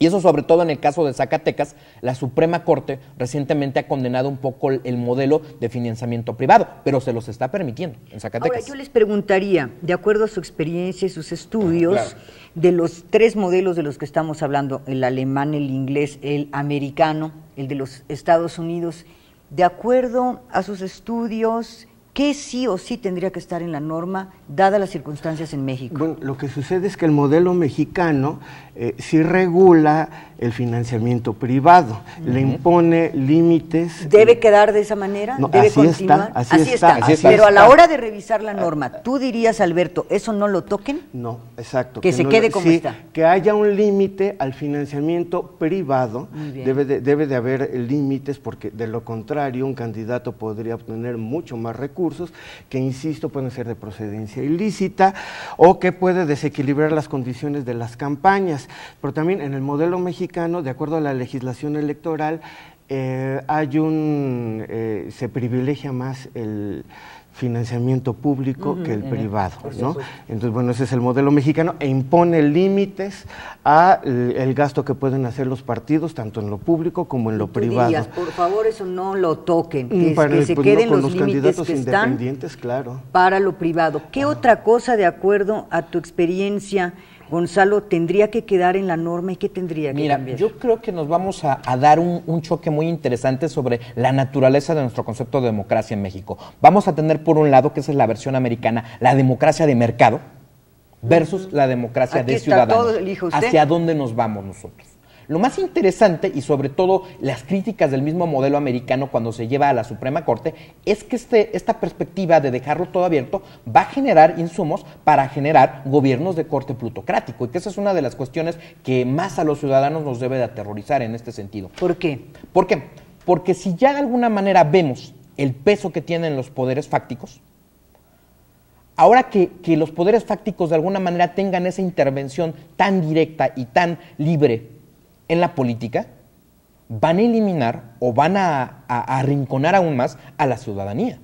y eso sobre todo en el caso de Zacatecas. La Suprema Corte recientemente ha condenado un poco el modelo de financiamiento privado, pero se los está permitiendo en Zacatecas.
Ahora, yo les preguntaría, de acuerdo a su experiencia y sus estudios, de los tres modelos de los que estamos hablando, el alemán, el inglés, el americano, el de los Estados Unidos, de acuerdo a sus estudios, ¿qué sí o sí tendría que estar en la norma, dadas las circunstancias en México?
Bueno, lo que sucede es que el modelo mexicano sí regula el financiamiento privado, le impone límites.
¿Debe quedar de esa manera?
No,
¿Debe
así
continuar?
está.
Pero a la hora de revisar la norma, ¿tú dirías, Alberto, eso no lo toquen?
No, exacto.
Que se quede como está.
Que haya un límite al financiamiento privado, debe de haber límites, porque de lo contrario un candidato podría obtener mucho más recursos, que insisto, pueden ser de procedencia ilícita o que puede desequilibrar las condiciones de las campañas. Pero también en el modelo mexicano, de acuerdo a la legislación electoral, se privilegia más el financiamiento público que el privado, ¿no? Entonces, bueno, ese es el modelo mexicano, e impone límites al gasto que pueden hacer los partidos, tanto en lo público como en lo privado.
Dirías, por favor, eso no lo toquen, que se queden los límites que están para lo privado. ¿Qué otra cosa, de acuerdo a tu experiencia, Gonzalo, tendría que quedar en la norma y qué tendría que cambiar?
Yo creo que nos vamos a dar un choque muy interesante sobre la naturaleza de nuestro concepto de democracia en México. Vamos a tener, por un lado, que esa es la versión americana, la democracia de mercado versus la democracia de ciudadanos. ¿Hacia dónde nos vamos nosotros? Lo más interesante, y sobre todo las críticas del mismo modelo americano cuando se lleva a la Suprema Corte, es que esta perspectiva de dejarlo todo abierto va a generar insumos para generar gobiernos de corte plutocrático, y que esa es una de las cuestiones que más a los ciudadanos nos debe de aterrorizar en este sentido.
¿Por qué?
¿Por qué? Porque si ya de alguna manera vemos el peso que tienen los poderes fácticos, ahora que los poderes fácticos de alguna manera tengan esa intervención tan directa y tan libre en la política, van a eliminar o van a arrinconar aún más a la ciudadanía.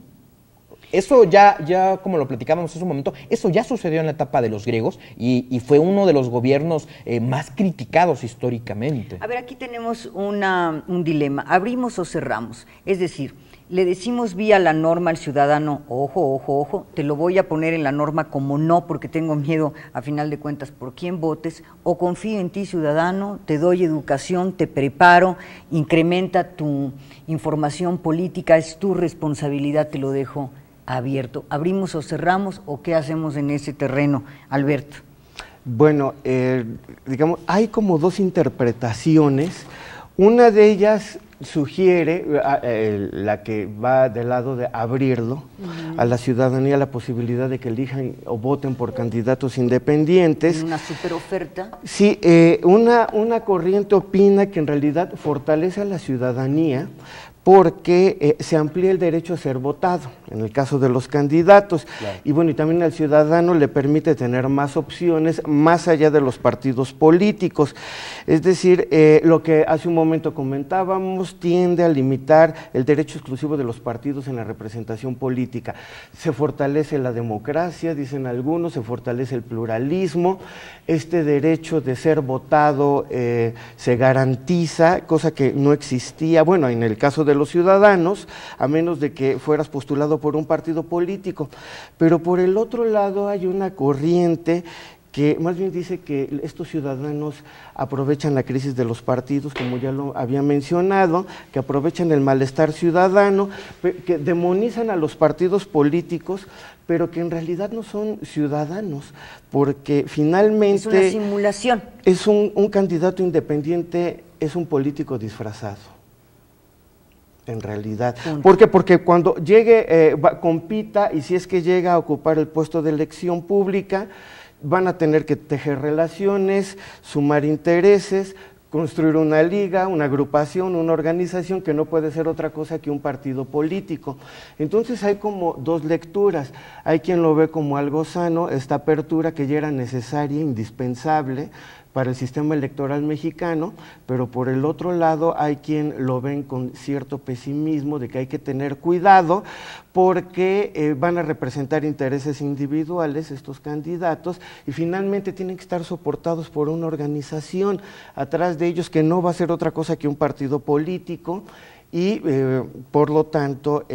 Eso ya como lo platicábamos hace un momento, eso ya sucedió en la etapa de los griegos y fue uno de los gobiernos más criticados históricamente.
A ver, aquí tenemos un dilema, ¿abrimos o cerramos? Es decir, le decimos vía la norma al ciudadano, ojo, ojo, ojo, te lo voy a poner en la norma como no, porque tengo miedo, a final de cuentas, por quién votes, o confío en ti, ciudadano, te doy educación, te preparo, incrementa tu información política, es tu responsabilidad, te lo dejo abierto. ¿Abrimos o cerramos o qué hacemos en ese terreno, Alberto?
Bueno, digamos, hay como dos interpretaciones. Una de ellas sugiere, la que va del lado de abrirlo a la ciudadanía, la posibilidad de que elijan o voten por candidatos independientes.
Una superoferta.
Sí, una corriente opina que en realidad fortalece a la ciudadanía porque se amplía el derecho a ser votado, en el caso de los candidatos. Claro. Y bueno, y también al ciudadano le permite tener más opciones más allá de los partidos políticos. Es decir, lo que hace un momento comentábamos, tiende a limitar el derecho exclusivo de los partidos en la representación política. Se fortalece la democracia, dicen algunos, se fortalece el pluralismo, este derecho de ser votado se garantiza, cosa que no existía, bueno, en el caso de los ciudadanos, a menos de que fueras postulado por un partido político. Pero por el otro lado hay una corriente que más bien dice que estos ciudadanos aprovechan la crisis de los partidos, como ya lo había mencionado, que aprovechan el malestar ciudadano, que demonizan a los partidos políticos, pero que en realidad no son ciudadanos, porque finalmente...
Es una simulación.
Es un candidato independiente, es un político disfrazado. En realidad. ¿Por qué? Porque cuando llegue, compita, y si es que llega a ocupar el puesto de elección pública, van a tener que tejer relaciones, sumar intereses, construir una liga, una agrupación, una organización que no puede ser otra cosa que un partido político. Entonces hay como dos lecturas. Hay quien lo ve como algo sano, esta apertura que ya era necesaria, indispensable para el sistema electoral mexicano, pero por el otro lado hay quien lo ven con cierto pesimismo de que hay que tener cuidado porque van a representar intereses individuales estos candidatos y finalmente tienen que estar soportados por una organización atrás de ellos que no va a ser otra cosa que un partido político. Y por lo tanto,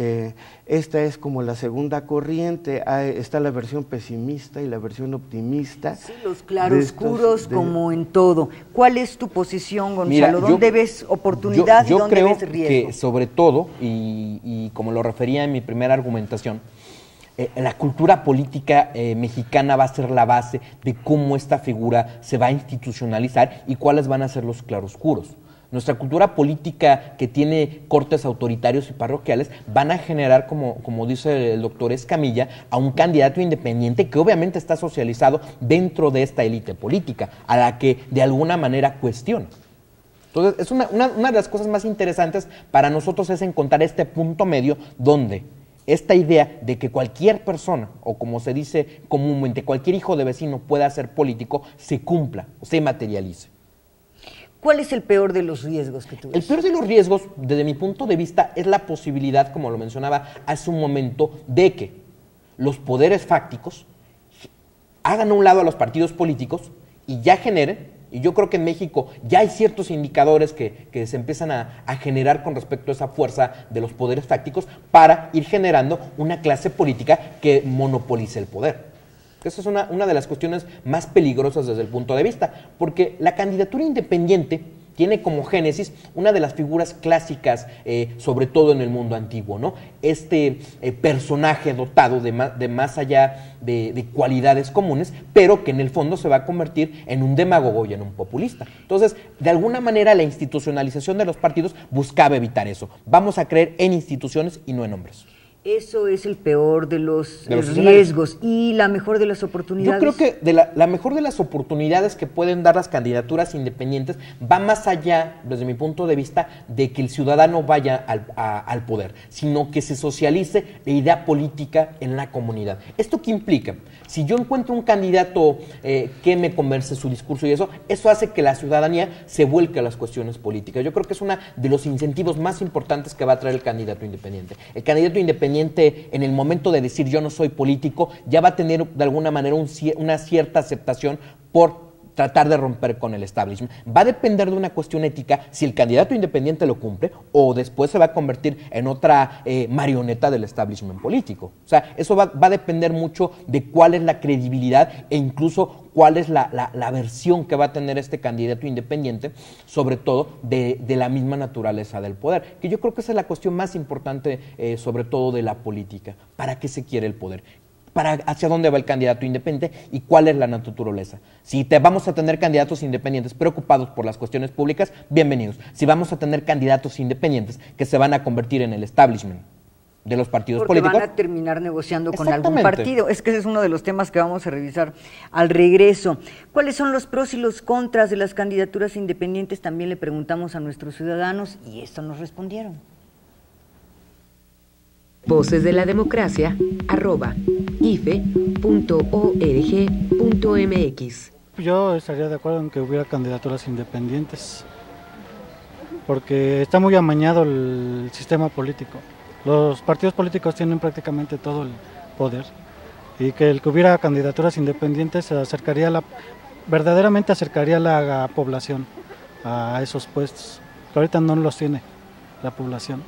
esta es como la segunda corriente, está la versión pesimista y la versión optimista.
Sí, los claroscuros como en todo. ¿Cuál es tu posición, Gonzalo?
Mira,
¿Dónde ves oportunidad y dónde ves riesgo?
Yo creo que sobre todo, y como lo refería en mi primera argumentación, la cultura política mexicana va a ser la base de cómo esta figura se va a institucionalizar y cuáles van a ser los claroscuros. Nuestra cultura política, que tiene cortes autoritarios y parroquiales, van a generar, como dice el doctor Escamilla, a un candidato independiente que obviamente está socializado dentro de esta élite política, a la que de alguna manera cuestiona. Entonces, es una de las cosas más interesantes para nosotros es encontrar este punto medio donde esta idea de que cualquier persona, o como se dice comúnmente, cualquier hijo de vecino pueda ser político, se cumpla, o se materialice.
¿Cuál es el peor de los riesgos que tú ves?
El peor de los riesgos, desde mi punto de vista, es la posibilidad, como lo mencionaba hace un momento, de que los poderes fácticos hagan a un lado a los partidos políticos y ya generen, y yo creo que en México ya hay ciertos indicadores que se empiezan a generar con respecto a esa fuerza de los poderes fácticos para ir generando una clase política que monopolice el poder. Esa es una de las cuestiones más peligrosas desde el punto de vista, porque la candidatura independiente tiene como génesis una de las figuras clásicas, sobre todo en el mundo antiguo, ¿no? Este personaje dotado de más allá de cualidades comunes, pero que en el fondo se va a convertir en un demagogo y en un populista. Entonces, de alguna manera, la institucionalización de los partidos buscaba evitar eso. Vamos a creer en instituciones y no en hombres.
Eso es el peor de los riesgos. ¿Y la mejor de las oportunidades?
Yo creo que la mejor de las oportunidades que pueden dar las candidaturas independientes va más allá, desde mi punto de vista, de que el ciudadano vaya al poder, sino que se socialice la idea política en la comunidad. ¿Esto qué implica? Si yo encuentro un candidato que me convence su discurso y eso hace que la ciudadanía se vuelque a las cuestiones políticas. Yo creo que es uno de los incentivos más importantes que va a traer el candidato independiente. El candidato independiente, en el momento de decir yo no soy político, ya va a tener de alguna manera una cierta aceptación por tratar de romper con el establishment. Va a depender de una cuestión ética si el candidato independiente lo cumple o después se va a convertir en otra marioneta del establishment político. O sea, eso va a depender mucho de cuál es la credibilidad e incluso cuál es la versión que va a tener este candidato independiente, sobre todo de la misma naturaleza del poder, que yo creo que esa es la cuestión más importante, sobre todo de la política. ¿Para qué se quiere el poder? ¿Hacia dónde va el candidato independiente y cuál es la naturaleza? Si vamos a tener candidatos independientes preocupados por las cuestiones públicas, bienvenidos. Si vamos a tener candidatos independientes que se van a convertir en el establishment de los partidos políticos,
van a terminar negociando con algún partido. Es que ese es uno de los temas que vamos a revisar al regreso. ¿Cuáles son los pros y los contras de las candidaturas independientes? También le preguntamos a nuestros ciudadanos y esto nos respondieron.
Voces de la Democracia, @ife.org.mx.
Yo estaría de acuerdo en que hubiera candidaturas independientes, porque está muy amañado el sistema político. Los partidos políticos tienen prácticamente todo el poder, y que el que hubiera candidaturas independientes verdaderamente acercaría a la población a esos puestos, que ahorita no los tiene la población.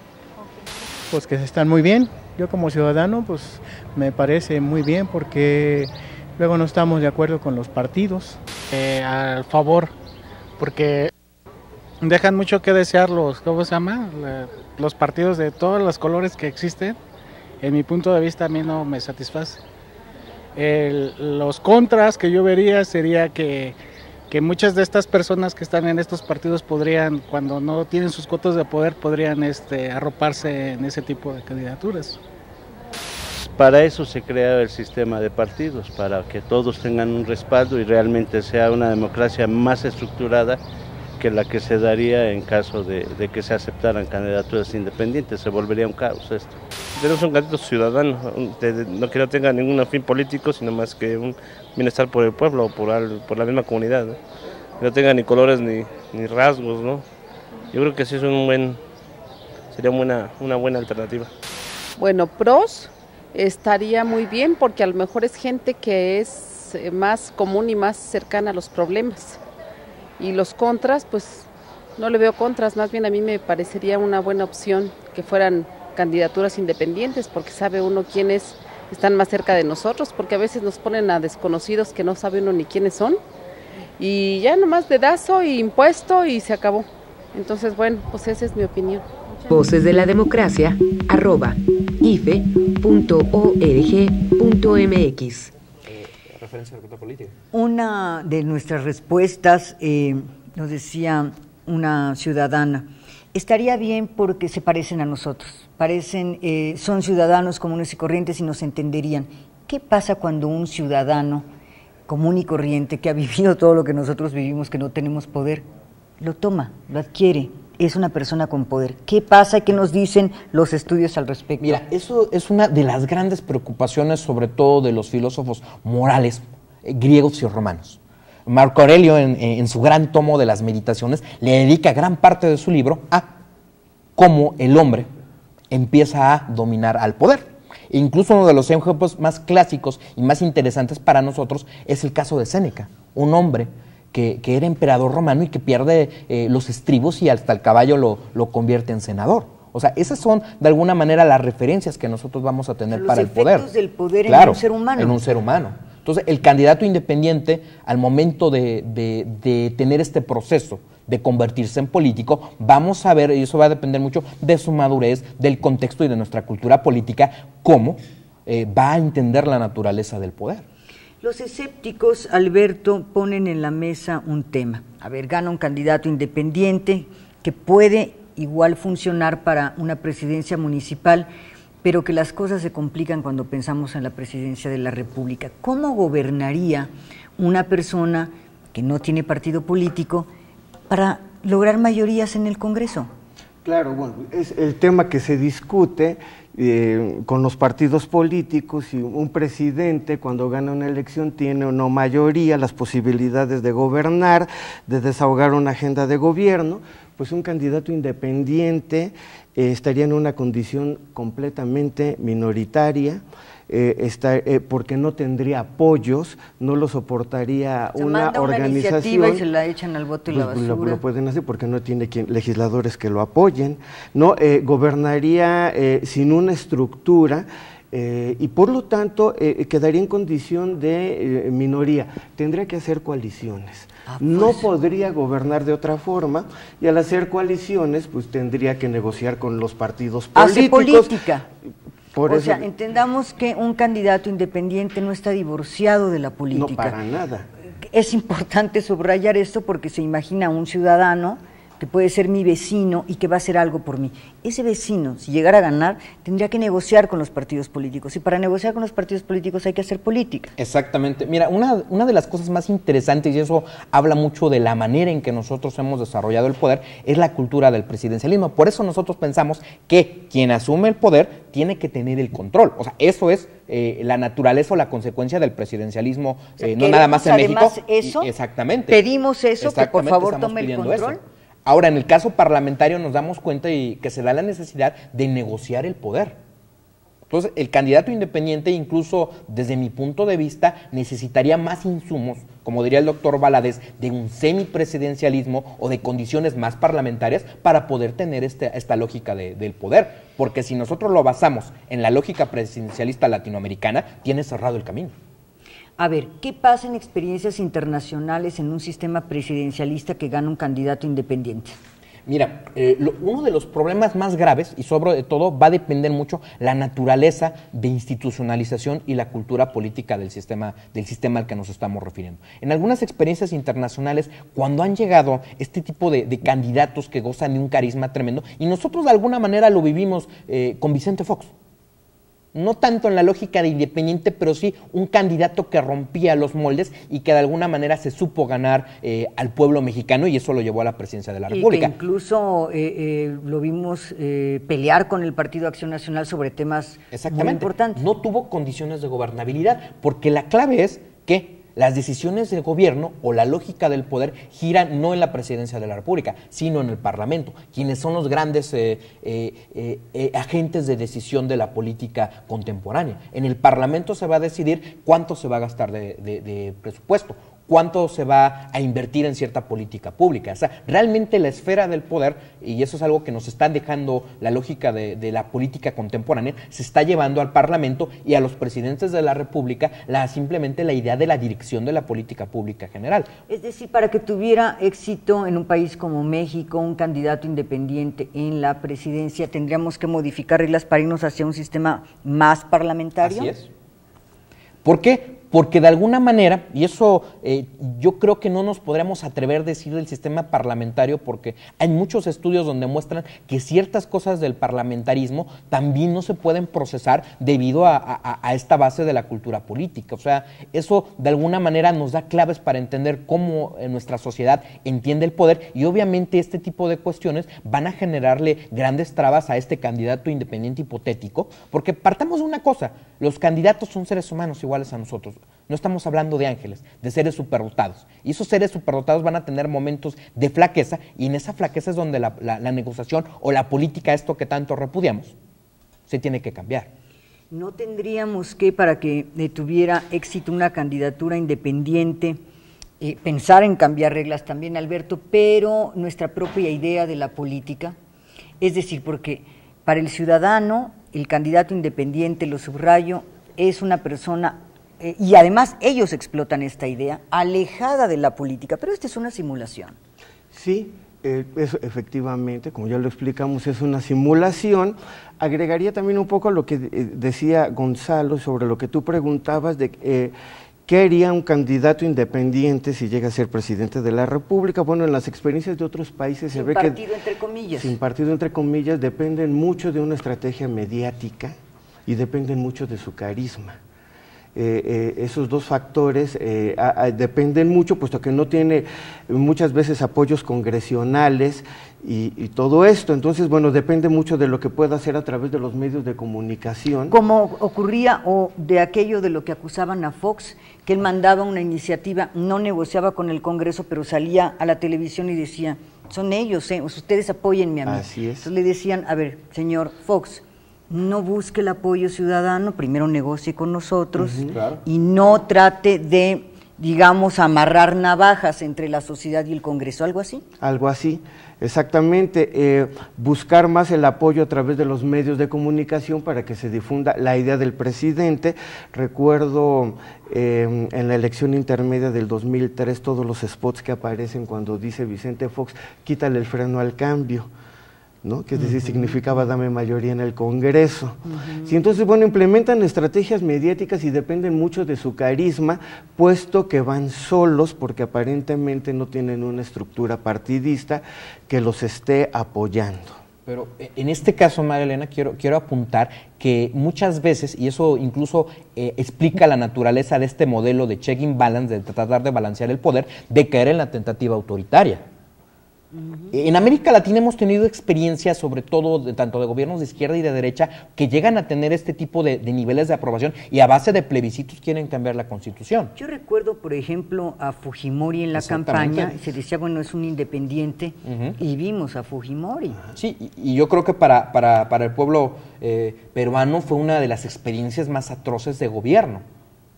Pues que están muy bien. Yo como ciudadano pues me parece muy bien porque luego no estamos de acuerdo con los partidos.
Al favor, porque dejan mucho que desear ¿cómo se llama? Los partidos de todos los colores que existen. En mi punto de vista a mí no me satisface. Los contras que yo vería sería que muchas de estas personas que están en estos partidos podrían, cuando no tienen sus cuotas de poder, podrían arroparse en ese tipo de candidaturas.
Para eso se crea el sistema de partidos, para que todos tengan un respaldo y realmente sea una democracia más estructurada que la que se daría en caso de que se aceptaran candidaturas independientes. Se volvería un caos esto.
Tenemos un candidato ciudadano, no que no tenga ningún fin político, sino más que un bienestar por el pueblo, por la misma comunidad, ¿no? Que no tenga ni colores ni rasgos, ¿no? Yo creo que sí sería una buena alternativa.
Bueno, pros estaría muy bien porque a lo mejor es gente que es más común y más cercana a los problemas. Y los contras, pues no le veo contras, más bien a mí me parecería una buena opción que fueran candidaturas independientes, porque sabe uno quiénes están más cerca de nosotros, porque a veces nos ponen a desconocidos que no sabe uno ni quiénes son, y ya nomás dedazo y impuesto y se acabó. Entonces, bueno, pues esa es mi opinión.
Voces de la Democracia, @ife.org.mx.
Referencia a la cultura política.
Una de nuestras respuestas nos decía una ciudadana: estaría bien porque se parecen a nosotros, son ciudadanos comunes y corrientes y nos entenderían. ¿Qué pasa cuando un ciudadano común y corriente que ha vivido todo lo que nosotros vivimos, que no tenemos poder, lo toma, lo adquiere? Es una persona con poder. ¿Qué pasa y qué nos dicen los estudios al respecto?
Mira, eso es una de las grandes preocupaciones, sobre todo de los filósofos morales griegos y romanos. Marco Aurelio, en su gran tomo de las Meditaciones, le dedica gran parte de su libro a cómo el hombre empieza a dominar al poder. E incluso uno de los ejemplos más clásicos y más interesantes para nosotros es el caso de Séneca, un hombre que era emperador romano y que pierde los estribos y hasta el caballo lo convierte en senador. O sea, esas son de alguna manera las referencias que nosotros vamos a tener para el poder.
Los efectos del poder,
claro,
en un ser humano.
En un ser humano. Entonces, el candidato independiente, al momento de tener este proceso de convertirse en político, vamos a ver, y eso va a depender mucho de su madurez, del contexto y de nuestra cultura política, cómo va a entender la naturaleza del poder.
Los escépticos, Alberto, ponen en la mesa un tema. A ver, gana un candidato independiente que puede igual funcionar para una presidencia municipal, pero que las cosas se complican cuando pensamos en la presidencia de la República. ¿Cómo gobernaría una persona que no tiene partido político para lograr mayorías en el Congreso?
Claro, bueno, es el tema que se discute con los partidos políticos. Si un presidente cuando gana una elección tiene o no mayoría, las posibilidades de gobernar, de desahogar una agenda de gobierno, pues un candidato independiente estaría en una condición completamente minoritaria, porque no tendría apoyos, no lo soportaría una
manda una
organización.
Iniciativa y se la echan al bote y la basura.
Lo pueden hacer porque no tiene legisladores que lo apoyen, ¿no? Gobernaría sin una estructura. Y por lo tanto quedaría en condición de minoría, tendría que hacer coaliciones, no podría gobernar de otra forma, y al hacer coaliciones pues tendría que negociar con los partidos políticos.
Hace política.
O
sea, entendamos que un candidato independiente no está divorciado de la política.
No, para nada.
Es importante subrayar esto porque se imagina un ciudadano que puede ser mi vecino y que va a hacer algo por mí. Ese vecino, si llegara a ganar, tendría que negociar con los partidos políticos. Y para negociar con los partidos políticos hay que hacer política.
Exactamente. Mira, una de las cosas más interesantes, y eso habla mucho de la manera en que nosotros hemos desarrollado el poder, es la cultura del presidencialismo. Por eso nosotros pensamos que quien asume el poder tiene que tener el control. O sea, eso es la naturaleza o la consecuencia del presidencialismo,
O sea,
no nada más en México.
Eso,
exactamente.
Pedimos eso, que por favor tome el control.
Eso. Ahora, en el caso parlamentario nos damos cuenta y que se da la necesidad de negociar el poder. Entonces, el candidato independiente, incluso desde mi punto de vista, necesitaría más insumos, como diría el doctor Valadez, de un semipresidencialismo o de condiciones más parlamentarias para poder tener esta lógica del poder. Porque si nosotros lo basamos en la lógica presidencialista latinoamericana, tiene cerrado el camino.
A ver, ¿qué pasa en experiencias internacionales en un sistema presidencialista que gana un candidato independiente?
Mira, uno de los problemas más graves, y sobre todo va a depender mucho la naturaleza de institucionalización y la cultura política del sistema al que nos estamos refiriendo. En algunas experiencias internacionales, cuando han llegado este tipo de candidatos que gozan de un carisma tremendo, y nosotros de alguna manera lo vivimos con Vicente Fox, no tanto en la lógica de independiente, pero sí un candidato que rompía los moldes y que de alguna manera se supo ganar al pueblo mexicano, y eso lo llevó a la presidencia de la República.
Y que incluso lo vimos pelear con el Partido Acción Nacional sobre temas muy importantes.
No tuvo condiciones de gobernabilidad, porque la clave es que las decisiones del gobierno o la lógica del poder giran no en la presidencia de la República, sino en el Parlamento, quienes son los grandes agentes de decisión de la política contemporánea. En el Parlamento se va a decidir cuánto se va a gastar de presupuesto, cuánto se va a invertir en cierta política pública. O sea, realmente la esfera del poder, y eso es algo que nos está dejando la lógica de la política contemporánea, se está llevando al Parlamento y a los presidentes de la República simplemente la idea de la dirección de la política pública general.
Es decir, para que tuviera éxito en un país como México, un candidato independiente en la presidencia, tendríamos que modificar reglas para irnos hacia un sistema más parlamentario.
Así es. ¿Por qué? Porque de alguna manera, y eso yo creo que no nos podríamos atrever a decir del sistema parlamentario, porque hay muchos estudios donde muestran que ciertas cosas del parlamentarismo también no se pueden procesar debido a esta base de la cultura política. O sea, eso de alguna manera nos da claves para entender cómo nuestra sociedad entiende el poder, y obviamente este tipo de cuestiones van a generarle grandes trabas a este candidato independiente hipotético, porque partamos de una cosa: los candidatos son seres humanos iguales a nosotros. No estamos hablando de ángeles, de seres superdotados. Y esos seres superdotados van a tener momentos de flaqueza, y en esa flaqueza es donde la negociación o la política, esto que tanto repudiamos, se tiene que cambiar.
¿No tendríamos que, para que tuviera éxito una candidatura independiente, pensar en cambiar reglas también, Alberto, pero nuestra propia idea de la política? Es decir, porque para el ciudadano, el candidato independiente, lo subrayo, es una persona, y además ellos explotan esta idea, alejada de la política, pero esta es una simulación.
Sí, eso efectivamente, como ya lo explicamos, es una simulación. Agregaría también un poco lo que decía Gonzalo sobre lo que tú preguntabas de qué haría un candidato independiente si llega a ser presidente de la República. Bueno, en las experiencias de otros países se ve que...
Sin partido entre comillas.
Sin partido entre comillas, dependen mucho de una estrategia mediática y dependen mucho de su carisma. Esos dos factores dependen mucho, puesto que no tiene muchas veces apoyos congresionales y todo esto. Entonces, bueno, depende mucho de lo que pueda hacer a través de los medios de comunicación.
Como ocurría, o de aquello de lo que acusaban a Fox, que él mandaba una iniciativa, no negociaba con el Congreso, pero salía a la televisión y decía: son ellos, ustedes apóyenme a mí.
Así es.
Entonces le decían: a ver, señor Fox, no busque el apoyo ciudadano, primero negocie con nosotros
claro.
y no trate de, digamos, amarrar navajas entre la sociedad y el Congreso, ¿algo así?
Algo así, exactamente. Buscar más el apoyo a través de los medios de comunicación para que se difunda la idea del presidente. Recuerdo en la elección intermedia del 2003 todos los spots que aparecen cuando dice Vicente Fox, quítale el freno al cambio, ¿no? Que es decir, significaba dame mayoría en el Congreso. Sí, entonces, bueno, implementan estrategias mediáticas y dependen mucho de su carisma, puesto que van solos porque aparentemente no tienen una estructura partidista que los esté apoyando.
Pero en este caso, María Elena, quiero apuntar que muchas veces, y eso incluso explica la naturaleza de este modelo de check and balance, de tratar de balancear el poder, de caer en la tentativa autoritaria. En América Latina hemos tenido experiencias, sobre todo tanto de gobiernos de izquierda y de derecha, que llegan a tener este tipo de niveles de aprobación y a base de plebiscitos quieren cambiar la Constitución.
Yo recuerdo, por ejemplo, a Fujimori en la campaña, se decía, bueno, es un independiente, y vimos a Fujimori.
Sí, y yo creo que para el pueblo peruano fue una de las experiencias más atroces de gobierno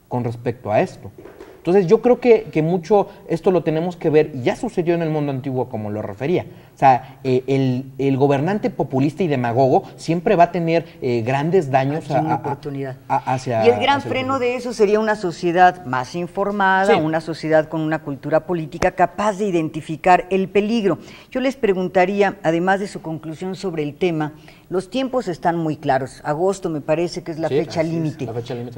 con respecto a esto. Entonces yo creo que mucho esto lo tenemos que ver, y ya sucedió en el mundo antiguo como lo refería. O sea, el gobernante populista y demagogo siempre va a tener grandes daños hacia...
Y el gran freno de eso sería una sociedad más informada, sí, una sociedad con una cultura política capaz de identificar el peligro. Yo les preguntaría, además de su conclusión sobre el tema, los tiempos están muy claros. Agosto me parece que es la fecha límite.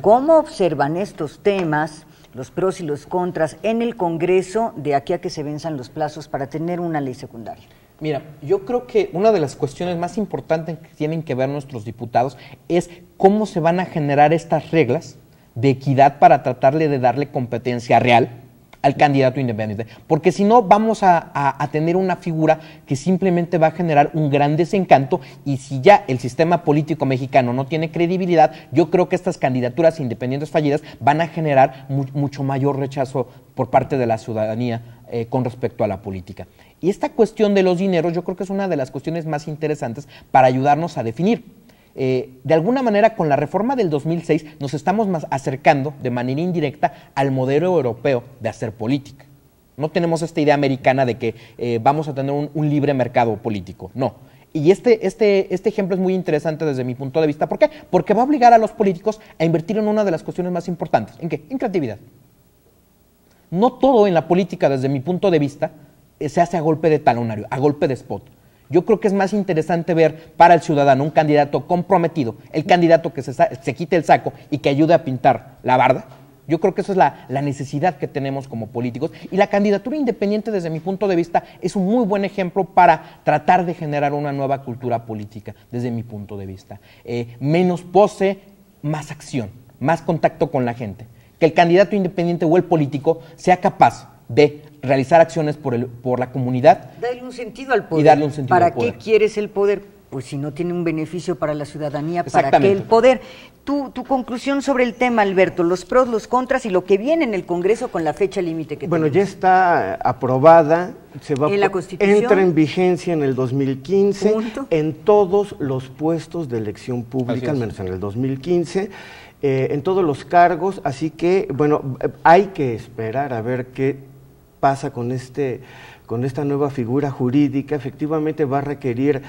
¿Cómo observan estos temas, los pros y los contras, en el Congreso de aquí a que se venzan los plazos para tener una ley secundaria?
Mira, yo creo que una de las cuestiones más importantes que tienen que ver nuestros diputados es cómo se van a generar estas reglas de equidad para tratarle de darle competencia real al candidato independiente, porque si no vamos a tener una figura que simplemente va a generar un gran desencanto, y si ya el sistema político mexicano no tiene credibilidad, yo creo que estas candidaturas independientes fallidas van a generar mucho mayor rechazo por parte de la ciudadanía con respecto a la política. Y esta cuestión de los dineros yo creo que es una de las cuestiones más interesantes para ayudarnos a definir. De alguna manera, con la reforma del 2006 nos estamos más acercando de manera indirecta al modelo europeo de hacer política. No tenemos esta idea americana de que vamos a tener un libre mercado político, no. Y este ejemplo es muy interesante desde mi punto de vista. ¿Por qué? Porque va a obligar a los políticos a invertir en una de las cuestiones más importantes. ¿En qué? En creatividad. No todo en la política, desde mi punto de vista, se hace a golpe de talonario, a golpe de spot. Yo creo que es más interesante ver para el ciudadano un candidato comprometido, el candidato que se quite el saco y que ayude a pintar la barda. Yo creo que eso es la necesidad que tenemos como políticos, y la candidatura independiente, desde mi punto de vista, es un muy buen ejemplo para tratar de generar una nueva cultura política, desde mi punto de vista. Menos pose, más acción, más contacto con la gente. Que el candidato independiente o el político sea capaz de realizar acciones por la comunidad.
Darle un sentido al poder.
Y darle un sentido al poder.
¿Para qué quieres el poder? Pues si no tiene un beneficio para la ciudadanía, ¿para qué el poder? Tu conclusión sobre el tema, Alberto, los pros, los contras y lo que viene en el Congreso con la fecha límite que
bueno,
tenemos.
Ya está aprobada,
¿En la Constitución?
Entra en vigencia en el 2015, en todos los puestos de elección pública, al menos en el 2015, en todos los cargos, así que, bueno, hay que esperar a ver qué pasa con esta nueva figura jurídica. Efectivamente va a requerir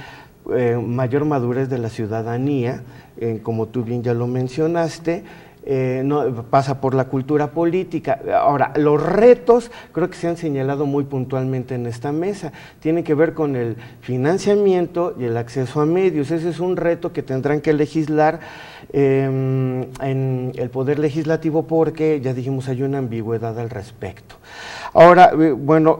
mayor madurez de la ciudadanía, como tú bien ya lo mencionaste. No, pasa por la cultura política. Ahora, los retos creo que se han señalado muy puntualmente en esta mesa, tienen que ver con el financiamiento y el acceso a medios. Ese es un reto que tendrán que legislar en el Poder Legislativo, porque ya dijimos hay una ambigüedad al respecto. Ahora, bueno,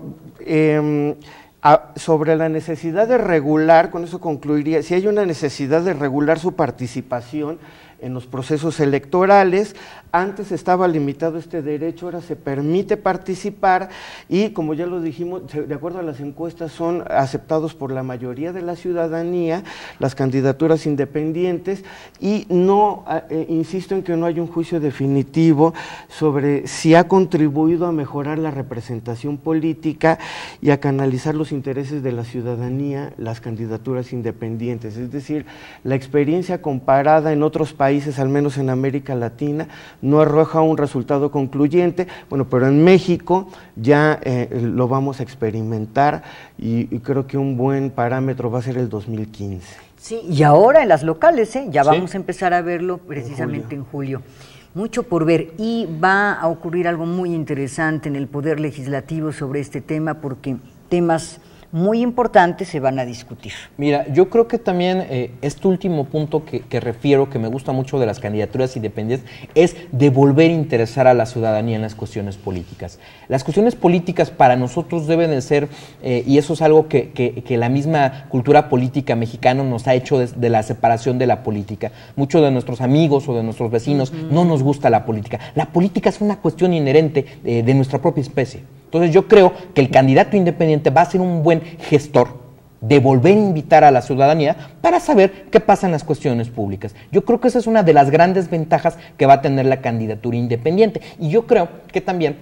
sobre la necesidad de regular, con eso concluiría, si hay una necesidad de regular su participación en los procesos electorales. Antes estaba limitado este derecho, ahora se permite participar y, como ya lo dijimos, de acuerdo a las encuestas, son aceptados por la mayoría de la ciudadanía las candidaturas independientes y no, insisto en que no hay un juicio definitivo sobre si ha contribuido a mejorar la representación política y a canalizar los intereses de la ciudadanía las candidaturas independientes. Es decir, la experiencia comparada en otros países, al menos en América Latina, no arroja un resultado concluyente, bueno, pero en México ya lo vamos a experimentar y creo que un buen parámetro va a ser el 2015.
Sí, y ahora en las locales, ya vamos a empezar a verlo precisamente en julio. Mucho por ver y va a ocurrir algo muy interesante en el Poder Legislativo sobre este tema porque temas muy importantes se van a discutir.
Mira, yo creo que también este último punto que refiero, que me gusta mucho de las candidaturas independientes, es de volver a interesar a la ciudadanía en las cuestiones políticas. Las cuestiones políticas para nosotros deben de ser, y eso es algo que la misma cultura política mexicana nos ha hecho de la separación de la política. Muchos de nuestros amigos o de nuestros vecinos no nos gusta la política. La política es una cuestión inherente de nuestra propia especie. Entonces yo creo que el candidato independiente va a ser un buen gestor de volver a invitar a la ciudadanía para saber qué pasa en las cuestiones públicas. Yo creo que esa es una de las grandes ventajas que va a tener la candidatura independiente. Y yo creo que también,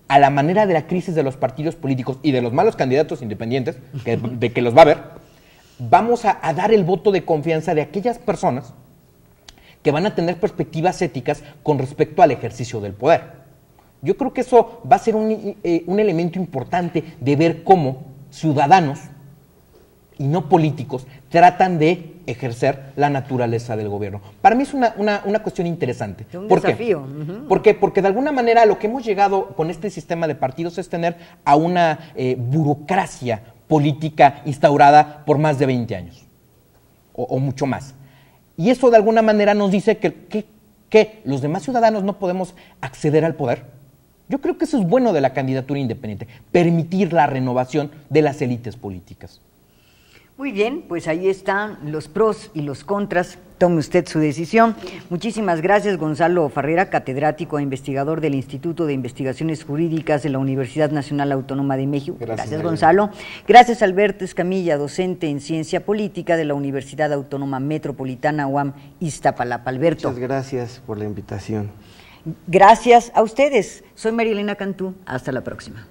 a la manera de la crisis de los partidos políticos y de los malos candidatos independientes, de que los va a haber, vamos a dar el voto de confianza de aquellas personas que van a tener perspectivas éticas con respecto al ejercicio del poder. Yo creo que eso va a ser un elemento importante de ver cómo ciudadanos y no políticos tratan de ejercer la naturaleza del gobierno. Para mí es una cuestión interesante.
Es un
¿Por
desafío.
qué? ¿Por qué? Porque de alguna manera lo que hemos llegado con este sistema de partidos es tener a una burocracia política instaurada por más de 20 años o mucho más. Y eso de alguna manera nos dice que los demás ciudadanos no podemos acceder al poder. Yo creo que eso es bueno de la candidatura independiente, permitir la renovación de las élites políticas.
Muy bien, pues ahí están los pros y los contras. Tome usted su decisión. Muchísimas gracias, Gonzalo Farrera, catedrático e investigador del Instituto de Investigaciones Jurídicas de la Universidad Nacional Autónoma de México. Gracias, Gonzalo. Gracias, Alberto Escamilla, docente en Ciencia Política de la Universidad Autónoma Metropolitana UAM Iztapalapa. Alberto.
Muchas gracias por la invitación.
Gracias a ustedes. Soy María Elena Cantú. Hasta la próxima.